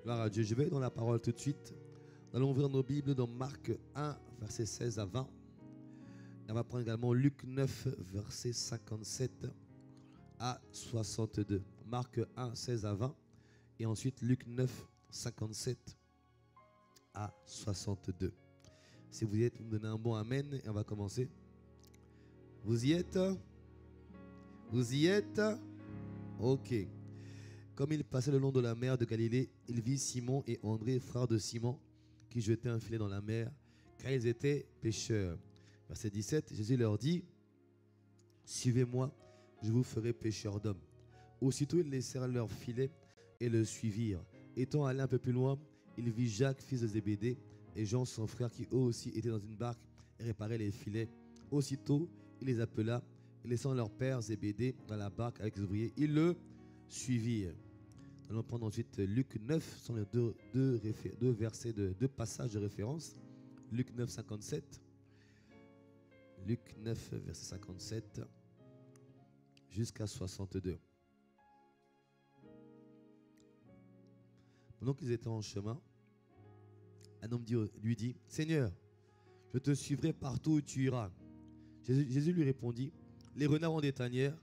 Gloire à Dieu. Je vais dans la parole tout de suite. Nous allons ouvrir nos Bibles dans Marc 1, versets 16 à 20. Et on va prendre également Luc 9, versets 57 à 62. Marc 1, 16 à 20. Et ensuite Luc 9, 57 à 62. Si vous y êtes, vous me donnez un bon amen et on va commencer. Vous y êtes? Vous y êtes? Ok. Comme il passait le long de la mer de Galilée, il vit Simon et André, frères de Simon, qui jetaient un filet dans la mer, car ils étaient pêcheurs. Verset 17, Jésus leur dit, « Suivez-moi, je vous ferai pêcheurs d'hommes. » Aussitôt, ils laissèrent leur filet et le suivirent. Étant allé un peu plus loin, il vit Jacques, fils de Zébédée, et Jean, son frère, qui eux aussi étaient dans une barque et réparaient les filets. Aussitôt, il les appela, et laissant leur père Zébédée dans la barque avec les ouvriers, ils le suivirent. Nous allons prendre ensuite Luc 9, ce sont les deux versets, deux passages de référence. Luc 9, 57. Luc 9, verset 57 jusqu'à 62. Pendant qu'ils étaient en chemin, un homme lui dit, « Seigneur, je te suivrai partout où tu iras. » Jésus lui répondit, « Les renards ont des tanières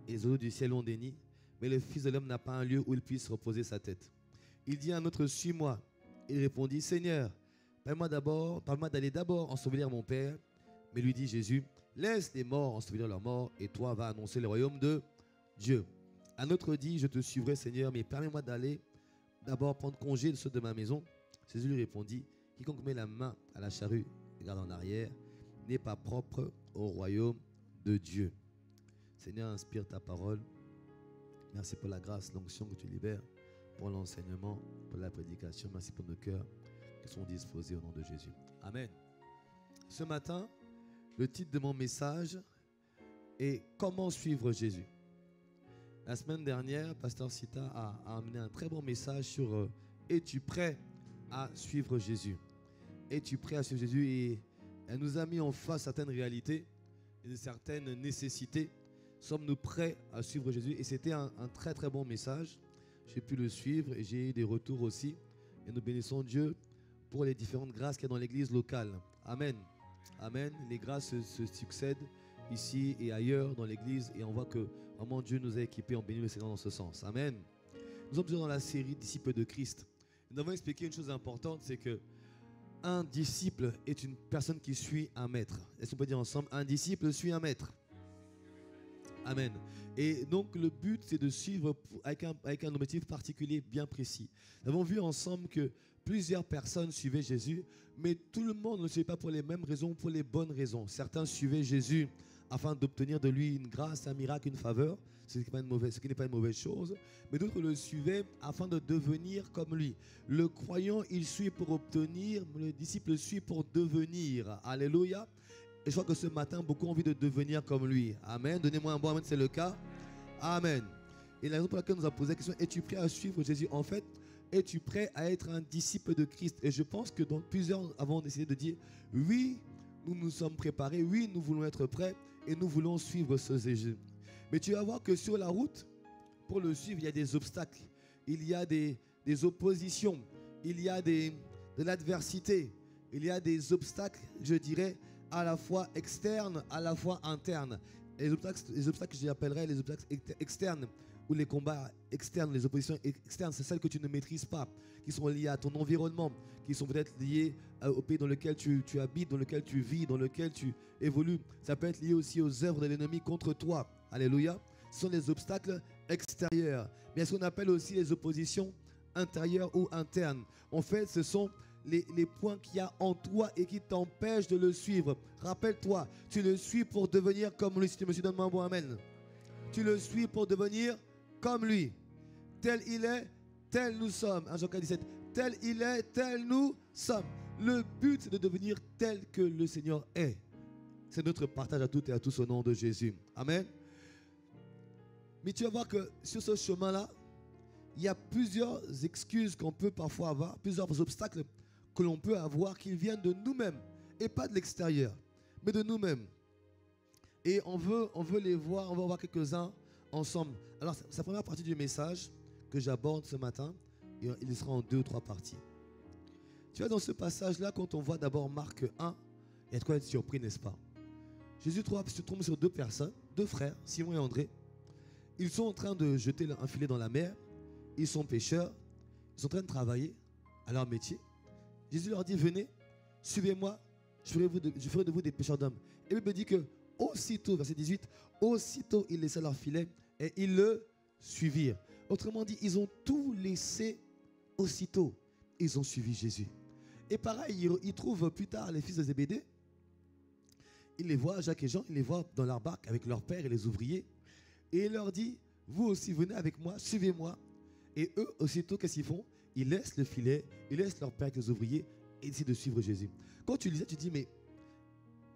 et les oiseaux du ciel ont des nids, mais le Fils de l'homme n'a pas un lieu où il puisse reposer sa tête. » Il dit à un autre, « Suis-moi. » Il répondit, « Seigneur, permets-moi d'aller d'abord ensevelir mon Père. » Mais lui dit Jésus, « Laisse les morts ensevelir leurs morts, et toi va annoncer le royaume de Dieu. » Un autre dit, « Je te suivrai, Seigneur, mais permets-moi d'aller d'abord prendre congé de ceux de ma maison. » Jésus lui répondit, « Quiconque met la main à la charrue et regarde en arrière n'est pas propre au royaume de Dieu. » Seigneur, inspire ta parole. Merci pour la grâce, l'onction que tu libères, pour l'enseignement, pour la prédication. Merci pour nos cœurs qui sont disposés au nom de Jésus. Amen. Ce matin, le titre de mon message est « Comment suivre Jésus ?» La semaine dernière, Pasteur Sita a amené un très bon message sur « Es-tu prêt à suivre Jésus ?» Es-tu prêt à suivre Jésus? Et elle nous a mis en face certaines réalités et certaines nécessités. Sommes-nous prêts à suivre Jésus? Et c'était un très très bon message. J'ai pu le suivre et j'ai eu des retours aussi. Et nous bénissons Dieu pour les différentes grâces qu'il y a dans l'église locale. Amen. Amen. Les grâces se succèdent ici et ailleurs dans l'église. Et on voit que vraiment Dieu nous a équipés. On bénit le Seigneur dans ce sens. Amen. Nous sommes toujours dans la série Disciples de Christ. Nous avons expliqué une chose importante, c'est que un disciple est une personne qui suit un maître. Est-ce qu'on peut dire ensemble, un disciple suit un maître? Amen. Et donc le but, c'est de suivre avec un objectif particulier bien précis. Nous avons vu ensemble que plusieurs personnes suivaient Jésus, mais tout le monde ne le suivait pas pour les mêmes raisons, pour les bonnes raisons. Certains suivaient Jésus afin d'obtenir de lui une grâce, un miracle, une faveur, ce qui n'est pas une mauvaise chose. Mais d'autres le suivaient afin de devenir comme lui. Le croyant, il suit pour obtenir, le disciple suit pour devenir. Alléluia. Et je crois que ce matin, beaucoup ont envie de devenir comme lui. Amen. Donnez-moi un bon amen, c'est le cas. Amen. Et la raison pour laquelle on nous a posé la question, es-tu prêt à suivre Jésus? En fait, es-tu prêt à être un disciple de Christ? Et je pense que plusieurs avons décidé de dire, oui, nous nous sommes préparés, oui, nous voulons être prêts et nous voulons suivre ce Jésus. Mais tu vas voir que sur la route, pour le suivre, il y a des obstacles, il y a des oppositions, il y a de l'adversité, il y a des obstacles, je dirais, à la fois externes, à la fois internes. Les obstacles, je les appellerais les obstacles externes, ou les combats externes, les oppositions externes, c'est celles que tu ne maîtrises pas, qui sont liées à ton environnement, qui sont peut-être liées au pays dans lequel tu habites, dans lequel tu vis, dans lequel tu évolues. Ça peut être lié aussi aux œuvres de l'ennemi contre toi. Alléluia. Ce sont les obstacles extérieurs. Mais ce qu'on appelle aussi les oppositions intérieures ou internes. En fait, ce sont les points qu'il y a en toi et qui t'empêchent de le suivre. Rappelle-toi, tu le suis pour devenir comme lui. Si tu me suis, donne-moi un bon amen. Tu le suis pour devenir comme lui. Tel il est, tel nous sommes. 1 Jean 4, 17. Tel il est, tel nous sommes. Le but, c'est de devenir tel que le Seigneur est. C'est notre partage à toutes et à tous au nom de Jésus. Amen. Mais tu vas voir que sur ce chemin-là, il y a plusieurs excuses qu'on peut parfois avoir, plusieurs obstacles que l'on peut avoir qui viennent de nous-mêmes et pas de l'extérieur, mais de nous-mêmes. Et on veut les voir, on va voir quelques-uns ensemble. Alors, c'est la première partie du message que j'aborde ce matin. et il sera en 2 ou 3 parties. Tu vois, dans ce passage-là, quand on voit d'abord Marc 1, il y a de quoi être surpris, n'est-ce pas? Jésus se trompe sur 2 personnes, 2 frères, Simon et André. Ils sont en train de jeter un filet dans la mer. Ils sont pêcheurs. Ils sont en train de travailler à leur métier. Jésus leur dit, venez, suivez-moi, je ferai de vous des pêcheurs d'hommes. Et il me dit que aussitôt, verset 18, aussitôt ils laissaient leur filet et ils le suivirent. Autrement dit, ils ont tout laissé aussitôt. Ils ont suivi Jésus. Et pareil, ils trouvent plus tard les fils de Zébédée. Ils les voient, Jacques et Jean, ils les voient dans leur barque avec leur père et les ouvriers. Et il leur dit, vous aussi venez avec moi, suivez-moi. Et eux, aussitôt, qu'est-ce qu'ils font? Ils laissent le filet, ils laissent leur père avec les ouvriers et décident de suivre Jésus. Quand tu lisais, tu dis, mais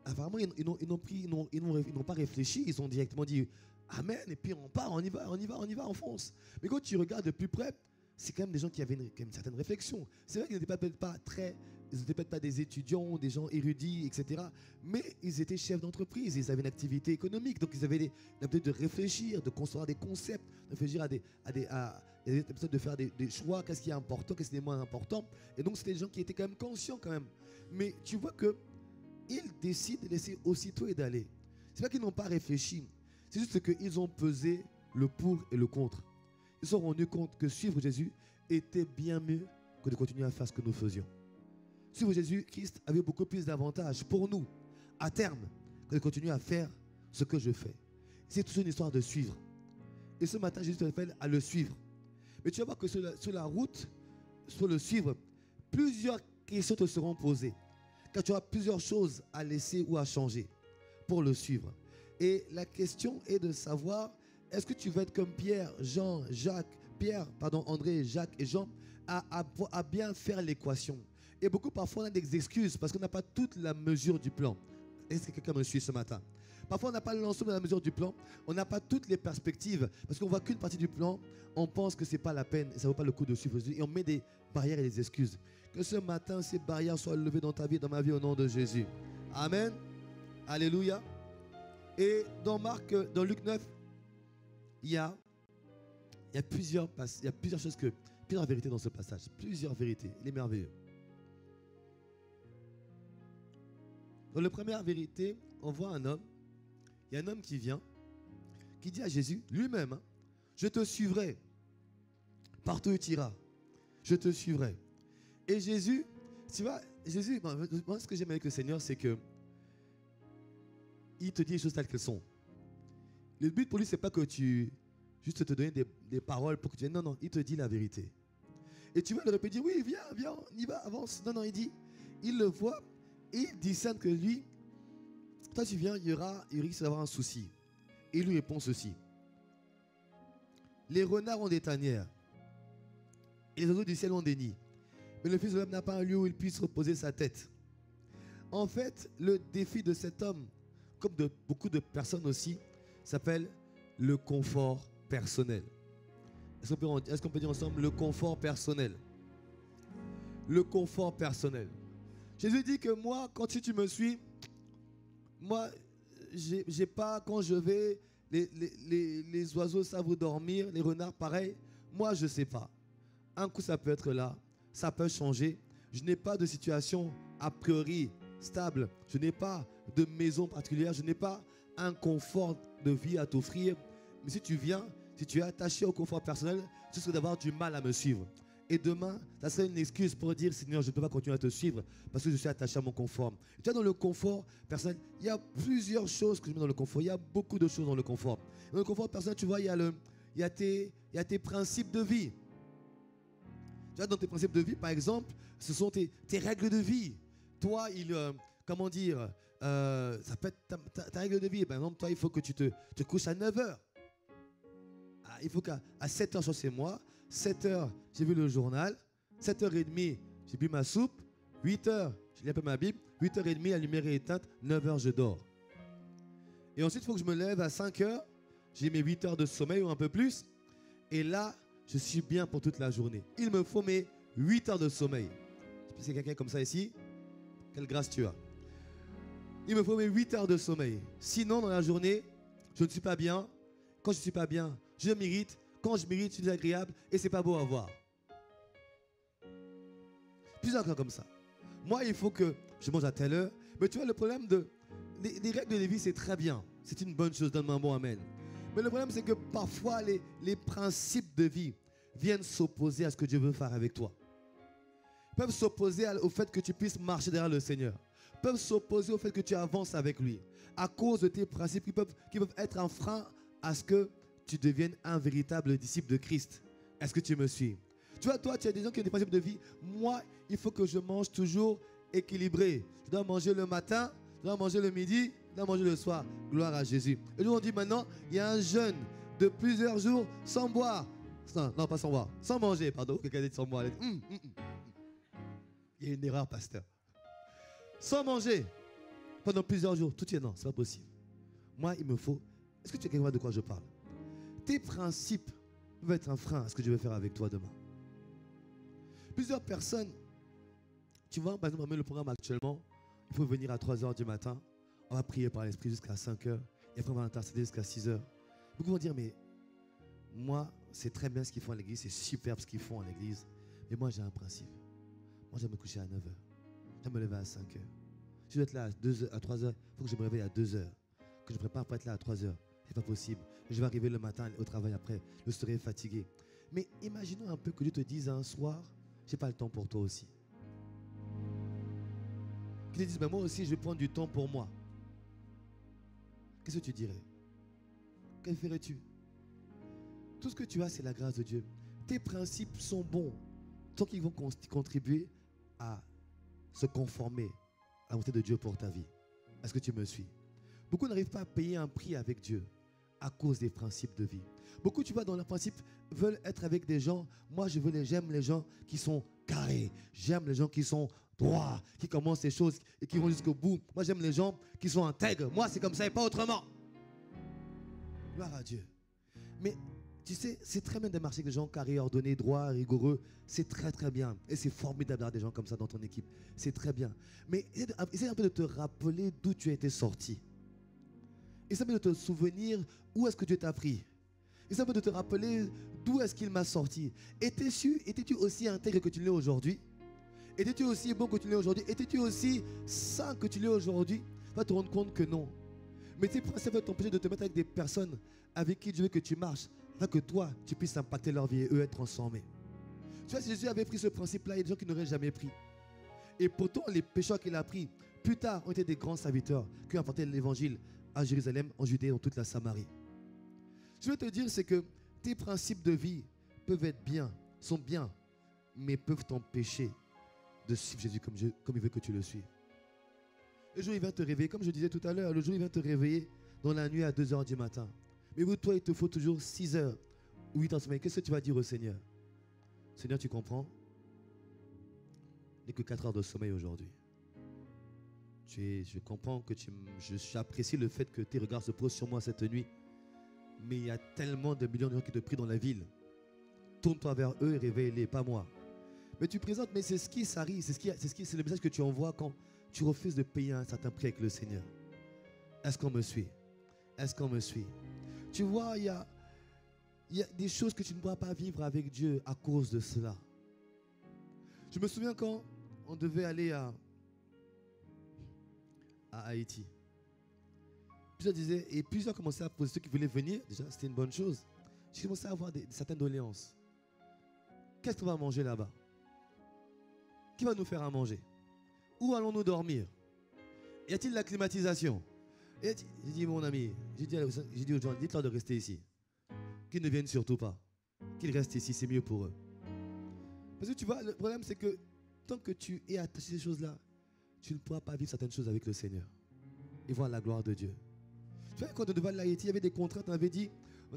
apparemment, ils n'ont pas réfléchi, ils ont directement dit, Amen, et puis on part, on y va, on fonce. Mais quand tu regardes de plus près, c'est quand même des gens qui avaient une certaine réflexion. C'est vrai qu'ils n'étaient peut-être pas des étudiants, des gens érudits, etc. Mais ils étaient chefs d'entreprise, ils avaient une activité économique, donc ils avaient l'habitude de réfléchir, de construire des concepts, de réfléchir de faire des choix, qu'est-ce qui est important, qu'est-ce qui est moins important. Et donc c'était des gens qui étaient quand même conscients quand même. Mais tu vois qu'ils décident de laisser aussitôt et d'aller. C'est pas qu'ils n'ont pas réfléchi, c'est juste qu'ils ont pesé le pour et le contre. Ils se sont rendus compte que suivre Jésus était bien mieux que de continuer à faire ce que nous faisions. Suivre Jésus-Christ avait beaucoup plus d'avantages pour nous, à terme, que de continuer à faire ce que je fais. C'est toute une histoire de suivre. Et ce matin, Jésus t'appelle à le suivre. Mais tu vas voir que sur la route, sur le suivre, plusieurs questions te seront posées. Car tu auras plusieurs choses à laisser ou à changer pour le suivre. Et la question est de savoir, est-ce que tu vas être comme André, Jacques et Jean, à bien faire l'équation? Et beaucoup parfois on a des excuses parce qu'on n'a pas toute la mesure du plan. Est-ce que quelqu'un me suit ce matin? Parfois on n'a pas l'ensemble de la mesure du plan, on n'a pas toutes les perspectives, parce qu'on ne voit qu'une partie du plan, on pense que ce n'est pas la peine, et ça ne vaut pas le coup de suivre Jésus, et on met des barrières et des excuses. Que ce matin, ces barrières soient levées dans ta vie, dans ma vie, au nom de Jésus. Amen. Alléluia. Et dans Luc 9, il y a plusieurs choses, plusieurs vérités dans ce passage. Plusieurs vérités. Il est merveilleux. Dans la première vérité, on voit un homme. Il y a un homme qui vient, qui dit à Jésus, lui-même, je te suivrai. Partout où tu iras, je te suivrai. Et Jésus, tu vois, moi ce que j'aime avec le Seigneur, c'est que il te dit les choses telles qu'elles sont. Le but pour lui, c'est pas que tu juste te donner des paroles pour que tu viennes. Non, il te dit la vérité. Et tu vas le répéter, oui, viens, on y va, avance. Non, il le voit et il discerne que lui, toi tu viens, il risque d'avoir un souci. Et il lui répond ceci. Les renards ont des tanières et les oiseaux du ciel ont des nids. Mais le Fils de l'homme n'a pas un lieu où il puisse reposer sa tête. En fait, le défi de cet homme, comme de beaucoup de personnes aussi, s'appelle le confort personnel. Est-ce qu'on peut dire ensemble le confort personnel? Le confort personnel. Jésus dit que moi, quand tu me suis, moi, j'ai pas, quand je vais, les oiseaux savent dormir, les renards pareil. Moi, je ne sais pas. Un coup, ça peut être là, ça peut changer. Je n'ai pas de situation a priori stable. Je n'ai pas de maison particulière. Je n'ai pas un confort de vie à t'offrir. Mais si tu viens, si tu es attaché au confort personnel, tu risques d'avoir du mal à me suivre. Et demain, ça serait une excuse pour dire, Seigneur, je ne peux pas continuer à te suivre parce que je suis attaché à mon confort. Tu vois, dans le confort personnel, il y a plusieurs choses que je mets dans le confort. Il y a beaucoup de choses dans le confort. Dans le confort personnel, tu vois, il y a tes principes de vie. Tu vois, dans tes principes de vie, par exemple, ce sont tes règles de vie. Toi, ça peut être ta règle de vie. Par exemple, toi, il faut que tu te couches à 9h. Il faut qu'à 7h, je sois chez moi. 7h, j'ai vu le journal. 7h30, j'ai bu ma soupe. 8h, je lis un peu ma Bible. 8h30, la lumière est éteinte. 9h, je dors. Et ensuite, il faut que je me lève à 5h. J'ai mes 8 heures de sommeil ou un peu plus. Et là, je suis bien pour toute la journée. Il me faut mes 8 heures de sommeil. Je sais pas si quelqu'un comme ça ici. Quelle grâce tu as. Il me faut mes 8 heures de sommeil. Sinon, dans la journée, je ne suis pas bien. Quand je ne suis pas bien, je m'irrite. Quand je m'irrite, je suis désagréable et c'est pas beau à voir. Plusieurs cas comme ça. Moi, il faut que je mange à telle heure. Mais tu vois, le problème les règles de vie, c'est très bien. C'est une bonne chose, donne-moi un bon amen. Mais le problème, c'est que parfois, les principes de vie viennent s'opposer à ce que Dieu veut faire avec toi. Ils peuvent s'opposer au fait que tu puisses marcher derrière le Seigneur. Ils peuvent s'opposer au fait que tu avances avec lui. À cause de tes principes qui peuvent être un frein à ce que tu deviennes un véritable disciple de Christ. Est-ce que tu me suis? Tu vois, toi, tu as des gens qui ont des principes de vie. Moi, il faut que je mange toujours équilibré. Je dois manger le matin, je dois manger le midi, je dois manger le soir. Gloire à Jésus. Et nous, on dit maintenant, il y a un jeûne de plusieurs jours sans boire. Non, pas sans boire. Sans manger, pardon. Quelqu'un dit sans boire. Il y a une erreur, pasteur. Sans manger pendant plusieurs jours. Tout est non, c'est pas possible. Moi, il me faut. Est-ce que tu es capable de quoi je parle? Tes principes peuvent être un frein à ce que je vais faire avec toi demain. Plusieurs personnes, tu vois, par exemple, le programme actuellement, il faut venir à 3h du matin, on va prier par l'Esprit jusqu'à 5h, et après on va intercéder jusqu'à 6h. Beaucoup vont dire, mais moi, c'est très bien ce qu'ils font à l'église, c'est superbe ce qu'ils font à l'église, mais moi j'ai un principe. Moi, je vais me coucher à 9h, je vais me lever à 5h. Je dois être là à 3h, il faut que je me réveille à 2h, que je prépare pour être là à 3h. C'est pas possible. Je vais arriver le matin au travail après, je serai fatigué. Mais imaginons un peu que Dieu te dise un soir, j'ai pas le temps pour toi aussi. Qu'il te dise, ben moi aussi, je vais prendre du temps pour moi. Qu'est-ce que tu dirais? Que ferais-tu? Tout ce que tu as, c'est la grâce de Dieu. Tes principes sont bons, tant qu'ils vont contribuer à se conformer à la volonté de Dieu pour ta vie. Est-ce que tu me suis? Beaucoup n'arrivent pas à payer un prix avec Dieu à cause des principes de vie. Beaucoup, tu vois, dans leurs principes, veulent être avec des gens. Moi, j'aime les gens qui sont carrés. J'aime les gens qui sont droits, qui commencent les choses et qui vont jusqu'au bout. Moi, j'aime les gens qui sont intègres. Moi, c'est comme ça et pas autrement. Gloire à Dieu. Mais tu sais, c'est très bien de marcher avec des gens carrés, ordonnés, droits, rigoureux. C'est très, très bien. Et c'est formidable d'avoir des gens comme ça dans ton équipe. C'est très bien. Mais essaie un peu de te rappeler d'où tu as été sorti. Essaie un peu de te souvenir où est-ce que Dieu t'a pris. Essaie un peu de te rappeler d'où est-ce qu'il m'a sorti. Étais-tu aussi intègre que tu l'es aujourd'hui? Étais-tu aussi bon que tu l'es aujourd'hui? Étais-tu aussi saint que tu l'es aujourd'hui? Tu vas te rendre compte que non. Mais tes principes vont t'empêcher de te mettre avec des personnes avec qui Dieu veut que tu marches, afin que toi, tu puisses impacter leur vie et eux être transformés. Tu vois, si Jésus avait pris ce principe-là, il y a des gens qui n'auraient jamais pris. Et pourtant, les pécheurs qu'il a pris, plus tard, ont été des grands serviteurs qui ont apporté l'évangile à Jérusalem, en Judée, dans toute la Samarie. Je veux te dire, c'est que tes principes de vie peuvent être bien, sont bien, mais peuvent t'empêcher de suivre Jésus comme il veut que tu le suives. Le jour, il va te réveiller, comme je disais tout à l'heure, le jour, il va te réveiller dans la nuit à 2h du matin. Mais pour toi, il te faut toujours 6h ou 8h de sommeil. Qu'est-ce que tu vas dire au Seigneur? Seigneur, tu comprends? Il n'y a que 4 heures de sommeil aujourd'hui. Je comprends que j'apprécie le fait que tes regards se posent sur moi cette nuit. Mais il y a tellement de millions de gens qui te prient dans la ville. Tourne-toi vers eux et réveille-les, pas moi. Mais tu présentes, mais c'est ce qui s'arrive, c'est le message que tu envoies quand tu refuses de payer un certain prix avec le Seigneur. Est-ce qu'on me suit? Est-ce qu'on me suit? Tu vois, il y a des choses que tu ne pourras pas vivre avec Dieu à cause de cela. Je me souviens quand on devait aller à Haïti. Plusieurs disaient, et plusieurs commençaient à poser ceux qui voulaient venir. Déjà, c'était une bonne chose. J'ai commencé à avoir certaines doléances. Qu'est-ce qu'on va manger là-bas? Qui va nous faire à manger? Où allons-nous dormir? Y a-t-il la climatisation? J'ai dit, mon ami, j'ai dit aux gens, dites-leur de rester ici. Qu'ils ne viennent surtout pas. Qu'ils restent ici, c'est mieux pour eux. Parce que tu vois, le problème c'est que tant que tu es attaché à ces choses-là, tu ne pourras pas vivre certaines choses avec le Seigneur et voir la gloire de Dieu. Tu vois, quand on devait aller à Haïti, il y avait des contraintes. On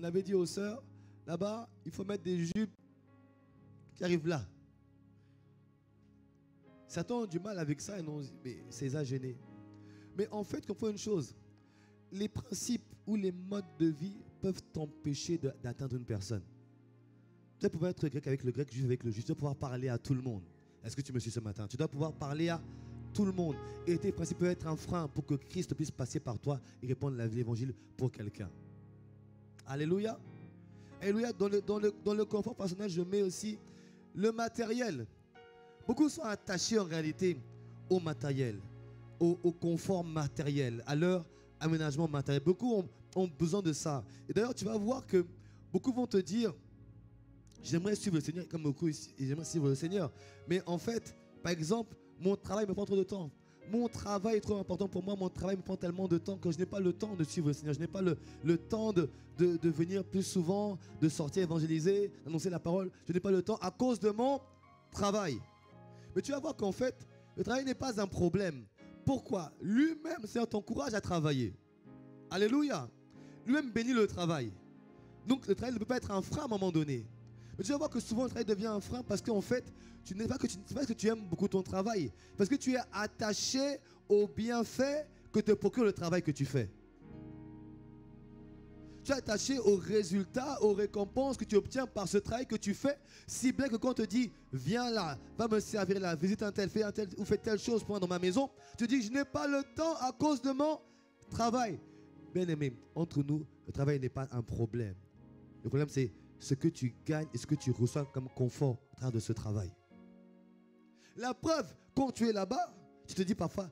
avait dit aux sœurs, là-bas, il faut mettre des jupes qui arrivent là. Certains ont du mal avec ça et non, mais c'est ça gêné. Mais en fait, comprends une chose. Les principes ou les modes de vie peuvent t'empêcher d'atteindre une personne. Tu dois pouvoir être grec avec le grec, juif avec le juif. Tu dois pouvoir parler à tout le monde. Est-ce que tu me suis ce matin? Tu dois pouvoir parler à tout le monde. Et tes principes peuvent être un frein pour que Christ puisse passer par toi et répandre l'évangile pour quelqu'un. Alléluia. Alléluia. Dans le confort personnel, je mets aussi le matériel. Beaucoup sont attachés en réalité au matériel, au confort matériel, à leur aménagement matériel. Beaucoup ont besoin de ça. Et d'ailleurs, tu vas voir que beaucoup vont te dire, j'aimerais suivre le Seigneur, comme beaucoup ici, j'aimerais suivre le Seigneur. Mais en fait, par exemple, mon travail me prend trop de temps. Mon travail est trop important pour moi. Mon travail me prend tellement de temps que je n'ai pas le temps de suivre le Seigneur. Je n'ai pas le temps de venir plus souvent, de sortir évangéliser, d'annoncer la parole. Je n'ai pas le temps à cause de mon travail. Mais tu vas voir qu'en fait, le travail n'est pas un problème. Pourquoi? Lui-même, le Seigneur t'encourage à travailler. Alléluia. Lui-même bénit le travail. Donc le travail ne peut pas être un frein à un moment donné. Mais tu vas voir que souvent le travail devient un frein parce qu'en fait, ce n'est pas que tu aimes beaucoup ton travail, parce que tu es attaché aux bienfaits que te procure le travail que tu fais. Tu es attaché aux résultats, aux récompenses que tu obtiens par ce travail que tu fais, si bien que quand on te dit, viens là, va me servir là, visite un tel, ou fais telle chose pour moi dans ma maison, tu dis, je n'ai pas le temps à cause de mon travail. Bien aimé, entre nous, le travail n'est pas un problème. Le problème, c'est ce que tu gagnes et ce que tu reçois comme confort au travers de ce travail. La preuve, quand tu es là-bas, tu te dis parfois,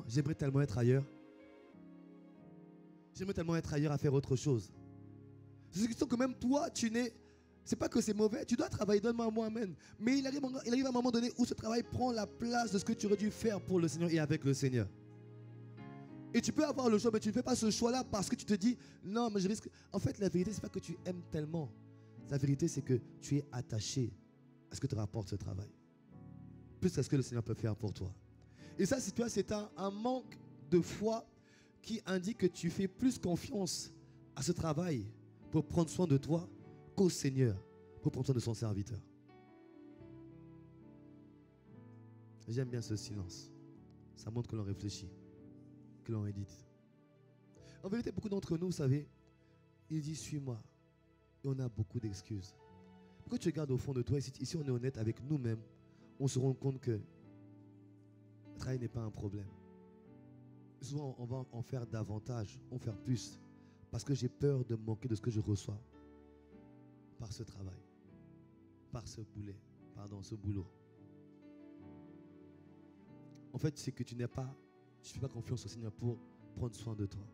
j'aimerais tellement être ailleurs. J'aimerais tellement être ailleurs à faire autre chose. C'est question que même toi, c'est pas que c'est mauvais, tu dois travailler, donne-moi un mot, amen. Mais il arrive à un moment donné où ce travail prend la place de ce que tu aurais dû faire pour le Seigneur et avec le Seigneur. Et tu peux avoir le choix, mais tu ne fais pas ce choix-là parce que tu te dis, non, mais je risque. En fait, la vérité, c'est pas que tu aimes tellement. La vérité, c'est que tu es attaché à ce que te rapporte ce travail. Plus à ce que le Seigneur peut faire pour toi. Et ça, c'est un manque de foi qui indique que tu fais plus confiance à ce travail pour prendre soin de toi qu'au Seigneur pour prendre soin de son serviteur. J'aime bien ce silence. Ça montre que l'on réfléchit, que l'on médite. En vérité, beaucoup d'entre nous, vous savez, ils disent suis-moi. Et on a beaucoup d'excuses. Quand tu regardes au fond de toi, ici on est honnête avec nous-mêmes, on se rend compte que le travail n'est pas un problème. Souvent, on va en faire davantage, en faire plus, parce que j'ai peur de manquer de ce que je reçois par ce travail, par ce boulot. En fait, c'est que tu ne fais pas confiance au Seigneur pour prendre soin de toi.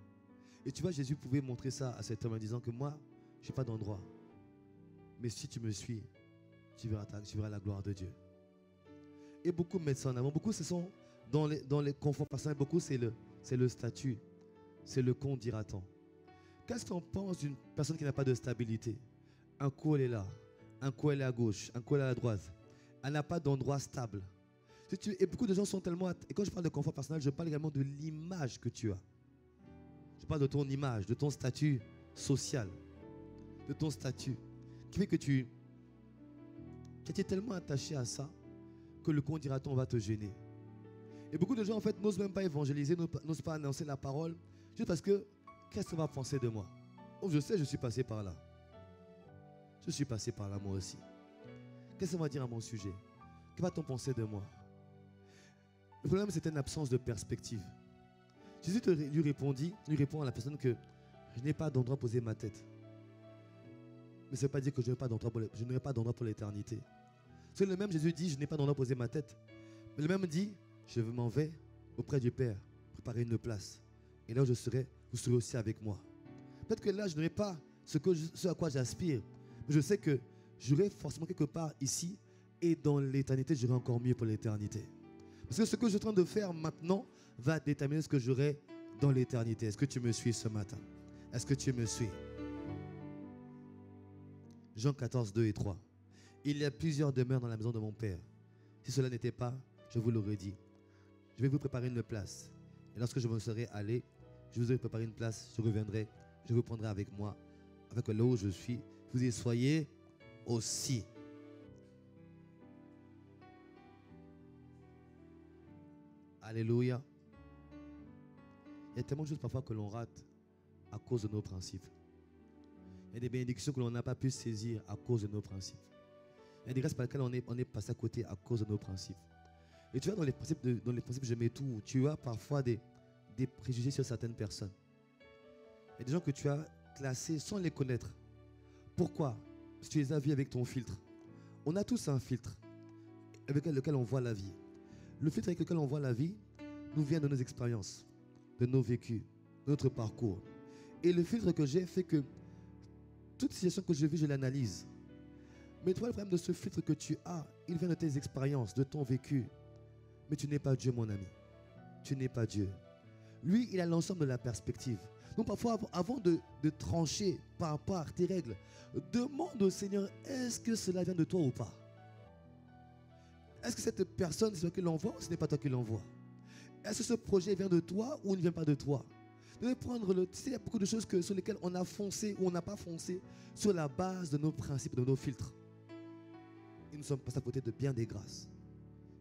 Et tu vois, Jésus pouvait montrer ça à cet homme en disant que moi, je n'ai pas d'endroit. Mais si tu me suis, tu verras la gloire de Dieu. Et beaucoup mettent ça en avant. Beaucoup, ce sont dans les conforts personnels, beaucoup, c'est le statut. C'est le qu'on dira-t-on. Qu'est-ce qu'on pense d'une personne qui n'a pas de stabilité? Un coup, elle est là. Un coup, elle est à gauche. Un coup, elle est à droite. Elle n'a pas d'endroit stable. Et beaucoup de gens sont tellement... Et quand je parle de confort personnel, je parle également de l'image que tu as. Je parle de ton image, de ton statut social, de ton statut, qui fait que tu es tellement attaché à ça que le qu'on dira-t-on va te gêner. Et beaucoup de gens, en fait, n'osent même pas évangéliser, n'osent pas annoncer la parole, juste parce que, qu'est-ce qu'on va penser de moi? Oh, je sais, je suis passé par là. Je suis passé par là, moi aussi. Qu'est-ce qu'on va dire à mon sujet? Que va-t-on penser de moi? Le problème, c'est une absence de perspective. Jésus lui répond à la personne que je n'ai pas d'endroit poser ma tête. Mais ça ne veut pas dire que je n'aurai pas d'endroit pour l'éternité. C'est le même Jésus dit, je n'ai pas d'endroit poser ma tête. Mais le même dit, je m'en vais auprès du Père, préparer une place. Et là où je serai, vous serez aussi avec moi. Peut-être que là, je n'aurai pas ce à quoi j'aspire. Mais je sais que j'aurai forcément quelque part ici. Et dans l'éternité, j'aurai encore mieux pour l'éternité. Parce que ce que je suis en train de faire maintenant va déterminer ce que j'aurai dans l'éternité. Est-ce que tu me suis ce matin? Est-ce que tu me suis? Jean 14, 2 et 3. Il y a plusieurs demeures dans la maison de mon Père. Si cela n'était pas, je vous l'aurais dit. Je vais vous préparer une place. Et lorsque je me serai allé, je vous aurai préparé une place, je reviendrai, je vous prendrai avec moi, avec là où je suis, vous y soyez aussi. Alléluia. Il y a tellement de choses parfois que l'on rate à cause de nos principes. Il y a des bénédictions que l'on n'a pas pu saisir à cause de nos principes. Il y a des grâces par lesquelles on est passé à côté à cause de nos principes. Et tu vois, dans les principes, je mets tout. Tu as parfois des préjugés sur certaines personnes. Il y a des gens que tu as classés sans les connaître. Pourquoi? Parce que tu les as vus avec ton filtre. On a tous un filtre. avec lequel on voit la vie. Le filtre avec lequel on voit la vie nous vient de nos expériences, de nos vécus, de notre parcours. Et le filtre que j'ai fait que toute situation que je vis, je l'analyse. Mais toi, le problème de ce filtre que tu as, il vient de tes expériences, de ton vécu. Mais tu n'es pas Dieu, mon ami. Tu n'es pas Dieu. Lui, il a l'ensemble de la perspective. Donc parfois, avant de trancher par rapport à tes règles, demande au Seigneur, est-ce que cela vient de toi ou pas? Est-ce que cette personne, c'est toi qui l'envoie ou ce n'est pas toi qui l'envoie? Est-ce que ce projet vient de toi ou il ne vient pas de toi? Tu sais, il y a beaucoup de choses sur lesquelles on a foncé ou on n'a pas foncé sur la base de nos principes, de nos filtres. Et nous sommes passés à côté de bien des grâces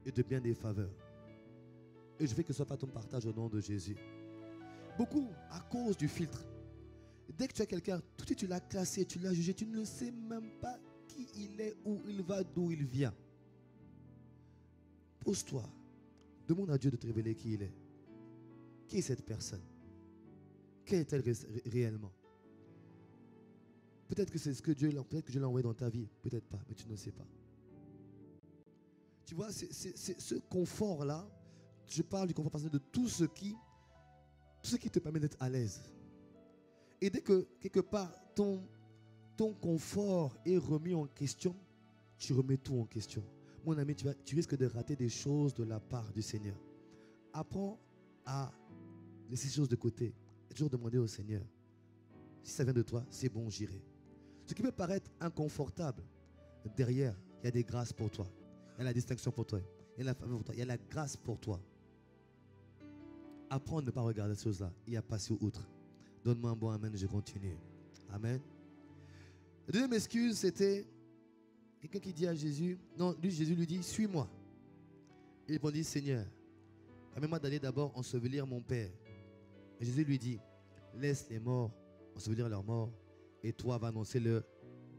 et de bien des faveurs. Et je veux que ce soit pas ton partage au nom de Jésus. Beaucoup, à cause du filtre. Dès que tu as quelqu'un, tout de suite tu l'as classé, tu l'as jugé, tu ne sais même pas qui il est, où il va, d'où il vient. Pose-toi. Demande à Dieu de te révéler qui il est. Qui est cette personne? Quelle est-elle réellement? Peut-être que c'est ce que Dieu l'a envoyé dans ta vie. Peut-être pas, mais tu ne sais pas. Tu vois, c'est ce confort-là. Je parle du confort parce que de tout ce qui te permet d'être à l'aise. Et dès que, quelque part, ton confort est remis en question, tu remets tout en question. Mon ami, tu risques de rater des choses de la part du Seigneur. Apprends à laisser ces choses de côté. Et toujours demander au Seigneur, si ça vient de toi, c'est bon, j'irai. Ce qui peut paraître inconfortable, derrière, il y a des grâces pour toi. Il y a la distinction pour toi. Il y a la faveur pour toi. Il y a la grâce pour toi. Apprends à ne pas regarder ces choses-là et à passer outre. Donne-moi un bon amen et je continue. Amen. La deuxième excuse, c'était quelqu'un qui dit à Jésus, non, Jésus lui dit, suis-moi. Il répondit, Seigneur, permets-moi d'aller d'abord ensevelir mon père. Et Jésus lui dit, laisse les morts ensevelir leurs morts et toi va annoncer le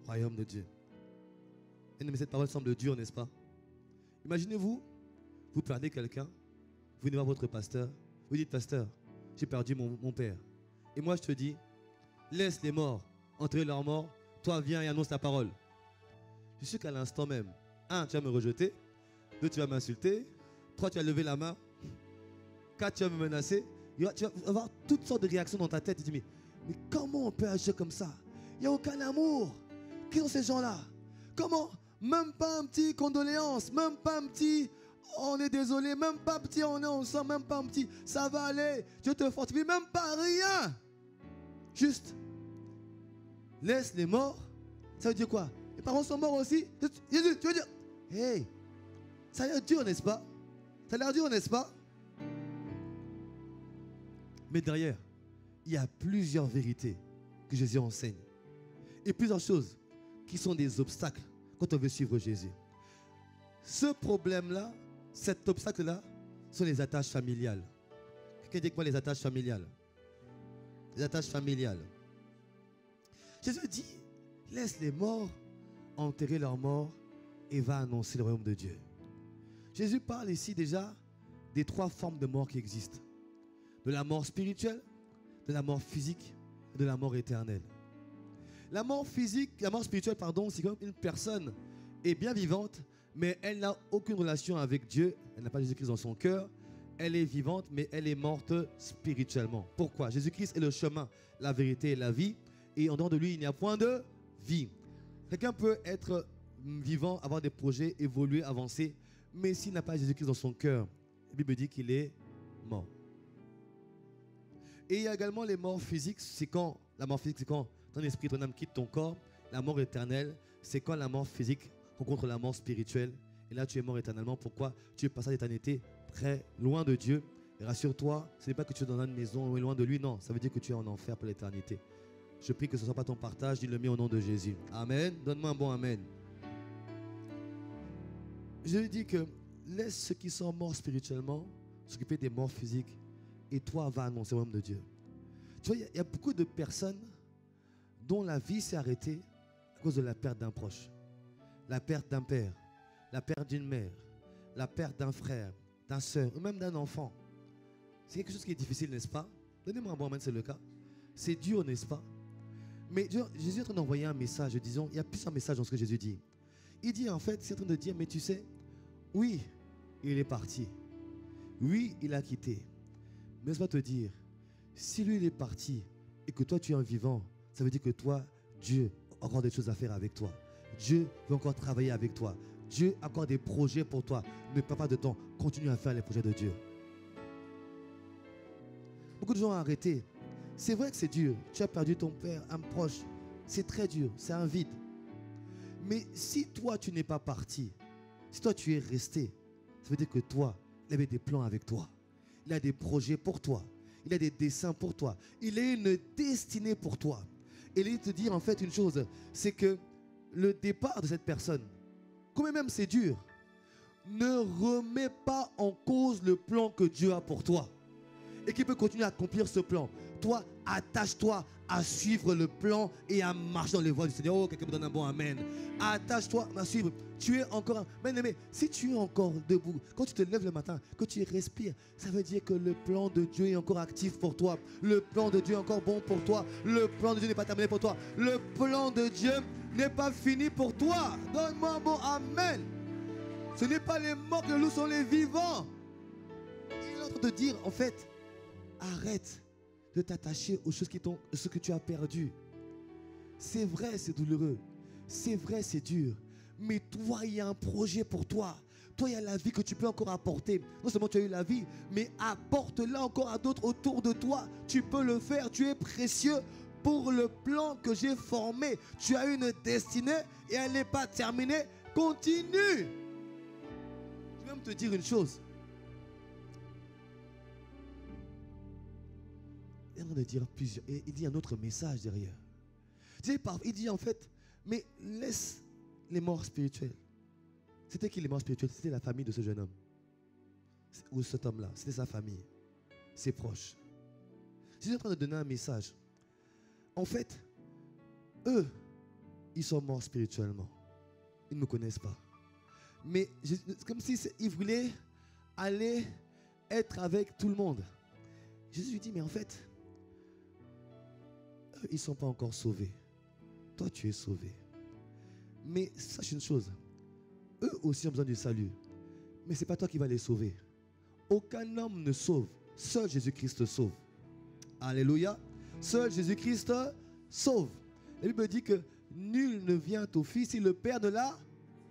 royaume de Dieu. Mais cette parole semble dure, n'est-ce pas? Imaginez-vous, vous perdez quelqu'un, vous venez voir votre pasteur, vous dites, pasteur, j'ai perdu mon père. Et moi je te dis, laisse les morts enterrer leurs morts, toi viens et annonce la parole. Je suis sûr qu'à l'instant même, 1, tu vas me rejeter, 2, tu vas m'insulter, 3, tu vas lever la main, 4, tu vas me menacer. Tu vas avoir toutes sortes de réactions dans ta tête. Tu te dis, mais comment on peut agir comme ça? Il n'y a aucun amour. Qui sont ces gens-là? Comment? Même pas un petit condoléance, même pas un petit on est désolé, même pas un petit on est ensemble, même pas un petit ça va aller, Dieu te fortifie, même pas rien. Juste, laisse les morts. Ça veut dire quoi? Les parents sont morts aussi? Jésus, tu veux dire, hey, ça a l'air dur, n'est-ce pas? Ça a l'air dur, n'est-ce pas? Mais derrière, il y a plusieurs vérités que Jésus enseigne. Et plusieurs choses qui sont des obstacles quand on veut suivre Jésus. Ce problème-là, cet obstacle-là, sont les attaches familiales. Quelqu'un dit quoi les attaches familiales? Les attaches familiales. Jésus dit, laisse les morts enterrer leurs morts et va annoncer le royaume de Dieu. Jésus parle ici déjà des 3 formes de mort qui existent. De la mort spirituelle, de la mort physique et de la mort éternelle. La mort physique, la mort spirituelle, pardon, c'est comme une personne est bien vivante, mais elle n'a aucune relation avec Dieu. Elle n'a pas Jésus-Christ dans son cœur. Elle est vivante, mais elle est morte spirituellement. Pourquoi? Jésus-Christ est le chemin, la vérité et la vie. Et en dehors de lui, il n'y a point de vie. Quelqu'un peut être vivant, avoir des projets, évoluer, avancer, mais s'il n'a pas Jésus-Christ dans son cœur, la Bible dit qu'il est mort. Et il y a également les morts physiques. La mort physique, c'est quand ton esprit, ton âme quitte ton corps. La mort éternelle, c'est quand la mort physique rencontre la mort spirituelle. Et là, tu es mort éternellement. Pourquoi? Tu es passé à l'éternité très loin de Dieu. Et rassure-toi, ce n'est pas que tu es dans une maison loin de lui. Non, ça veut dire que tu es en enfer pour l'éternité. Je prie que ce ne soit pas ton partage. Dis-le mien au nom de Jésus. Amen. Donne-moi un bon amen. Je lui dis que laisse ceux qui sont morts spirituellement s'occuper des morts physiques. Et toi, va annoncer le royaume de Dieu. Tu vois, il y a beaucoup de personnes dont la vie s'est arrêtée à cause de la perte d'un proche, la perte d'un père, la perte d'une mère, la perte d'un frère, d'un soeur, ou même d'un enfant. C'est quelque chose qui est difficile, n'est-ce pas? Donnez-moi un bon amen, c'est le cas. C'est dur, n'est-ce pas? Mais Jésus est en train d'envoyer un message, disons, il y a plusieurs messages dans ce que Jésus dit. Il dit en fait, c'est en train de dire, mais tu sais, Oui, il est parti. Oui, il a quitté. Mais je vais te dire, si lui il est parti et que toi tu es un vivant, ça veut dire que toi, Dieu a encore des choses à faire avec toi. Dieu veut encore travailler avec toi. Dieu a encore des projets pour toi. Ne perds pas de temps. Continue à faire les projets de Dieu. Beaucoup de gens ont arrêté. C'est vrai que c'est dur. Tu as perdu ton père, un proche. C'est très dur. C'est un vide. Mais si toi, tu n'es pas parti, si toi, tu es resté, ça veut dire que toi, il avait des plans avec toi. Il a des projets pour toi. Il a des desseins pour toi. Il a une destinée pour toi. Et il te dire en fait une chose, c'est que le départ de cette personne, quand même c'est dur, ne remets pas en cause le plan que Dieu a pour toi. Et qui peut continuer à accomplir ce plan. Toi, attache-toi à suivre le plan et à marcher dans les voies du Seigneur. Oh, quelqu'un me donne un bon amen. Attache-toi à suivre. Tu es encore... Bien-aimé, si tu es encore debout, quand tu te lèves le matin, que tu respires, ça veut dire que le plan de Dieu est encore actif pour toi. Le plan de Dieu est encore bon pour toi. Le plan de Dieu n'est pas terminé pour toi. Le plan de Dieu n'est pas fini pour toi. Donne-moi un bon amen. Ce n'est pas les morts que nous, sont les vivants. Il est en train de dire, en fait, arrête de t'attacher aux choses ce que tu as perdu. C'est vrai, c'est douloureux. C'est vrai, c'est dur. Mais toi, il y a un projet pour toi. Toi, il y a la vie que tu peux encore apporter. Non seulement tu as eu la vie, mais apporte-la encore à d'autres autour de toi. Tu peux le faire. Tu es précieux pour le plan que j'ai formé. Tu as une destinée et elle n'est pas terminée. Continue. Je vais même te dire une chose. Il est en train de dire plusieurs. Et il dit un autre message derrière. Il dit en fait, mais laisse les morts spirituels. C'était qui les morts spirituels? C'était la famille de ce jeune homme. Ou cet homme-là. C'était sa famille. Ses proches. Je suis en train de donner un message. En fait, eux, ils sont morts spirituellement. Ils ne me connaissent pas. Mais c'est comme s'ils voulaient aller être avec tout le monde. Jésus lui dit, mais en fait, eux, ils ne sont pas encore sauvés. Toi, tu es sauvé. Mais sache une chose, eux aussi ont besoin du salut. Mais ce n'est pas toi qui vas les sauver. Aucun homme ne sauve. Seul Jésus-Christ sauve. Alléluia. Seul Jésus-Christ sauve. La Bible dit que nul ne vient au Fils si le Père ne l'a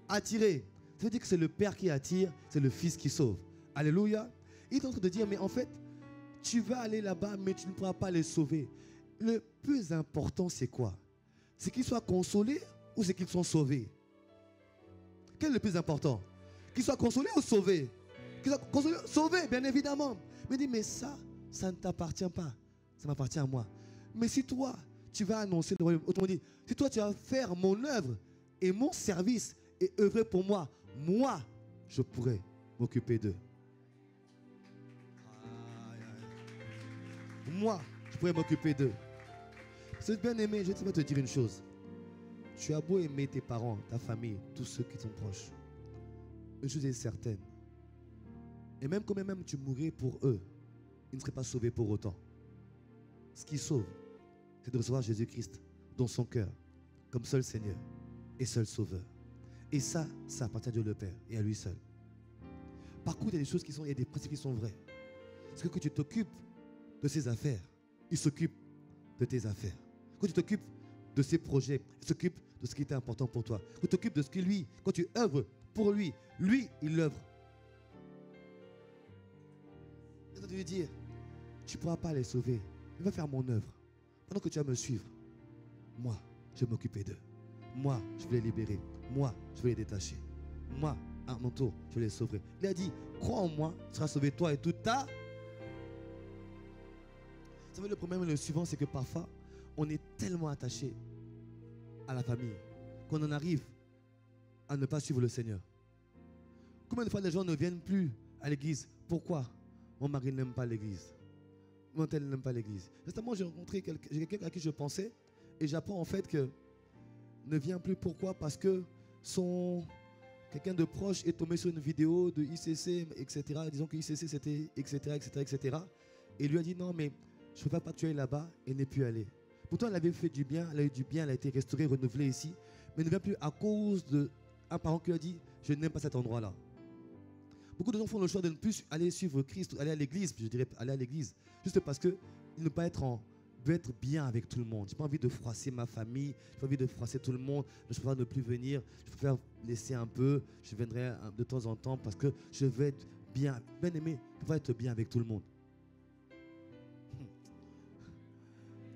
attiré. Ça veut dire que c'est le Père qui attire, c'est le Fils qui sauve. Alléluia. Il est en train de dire, mais en fait, tu vas aller là-bas, mais tu ne pourras pas les sauver. Le plus important, c'est quoi? C'est qu'ils soient consolés ou c'est qu'ils soient sauvés? Quel est le plus important? Qu'ils soient consolés ou sauvés? Qu'ils soient consolés, sauvés, bien évidemment. Mais dis, mais ça ne t'appartient pas. Ça m'appartient à moi. Mais si toi, tu vas annoncer le royaume, autrement dit, si toi, tu vas faire mon œuvre et mon service et œuvrer pour moi, moi, je pourrais m'occuper d'eux. Moi, je pourrais m'occuper d'eux. C'est bien aimé, je vais te dire une chose. Tu as beau aimer tes parents, ta famille, tous ceux qui sont proches. Une chose est certaine. Et même quand même tu mourrais pour eux, ils ne seraient pas sauvés pour autant. Ce qui sauve, c'est de recevoir Jésus-Christ dans son cœur, comme seul Seigneur et seul Sauveur. Et ça appartient à Dieu le Père et à lui seul. Par contre, il y a des choses qui sont, il y a des principes qui sont vrais. Parce que tu t'occupes de ses affaires, il s'occupe de tes affaires. Quand tu t'occupes de ses projets, il s'occupe de ce qui est important pour toi. Quand tu t'occupes de ce que lui, quand tu œuvres pour lui, il œuvre. Et toi, tu lui dire, tu ne pourras pas les sauver. Il va faire mon œuvre. Pendant que tu vas me suivre, moi, je vais m'occuper d'eux. Moi, je vais les libérer. Moi, je vais les détacher. Moi, à mon tour, je les sauverai. Il a dit, crois en moi, tu seras sauvé toi et toute ta... Vous savez, le problème, le suivant, c'est que parfois, on est tellement attaché à la famille qu'on en arrive à ne pas suivre le Seigneur. Combien de fois les gens ne viennent plus à l'église? Pourquoi? Mon mari n'aime pas l'église. Mon tel n'aime pas l'église. Récemment, j'ai rencontré quelqu'un à qui je pensais et j'apprends en fait que ne vient plus. Pourquoi? Parce que quelqu'un de proche est tombé sur une vidéo de ICC, etc. Disons que ICC c'était, etc. Et lui a dit non, mais je ne veux pas que tu ailles là-bas et n'est plus allé. Pourtant, elle avait fait du bien, elle a eu du bien, elle a été restaurée, renouvelée ici. Mais ne vient plus à cause d'un parent qui lui a dit je n'aime pas cet endroit-là. Beaucoup de gens font le choix de ne plus aller suivre Christ, aller à l'église, je dirais aller à l'église, juste parce qu'ils ne veulent pas être bien avec tout le monde. Je n'ai pas envie de froisser ma famille, je n'ai pas envie de froisser tout le monde, je préfère ne plus venir, je préfère laisser un peu, je viendrai de temps en temps parce que je veux être bien aimé, je préfère être bien avec tout le monde.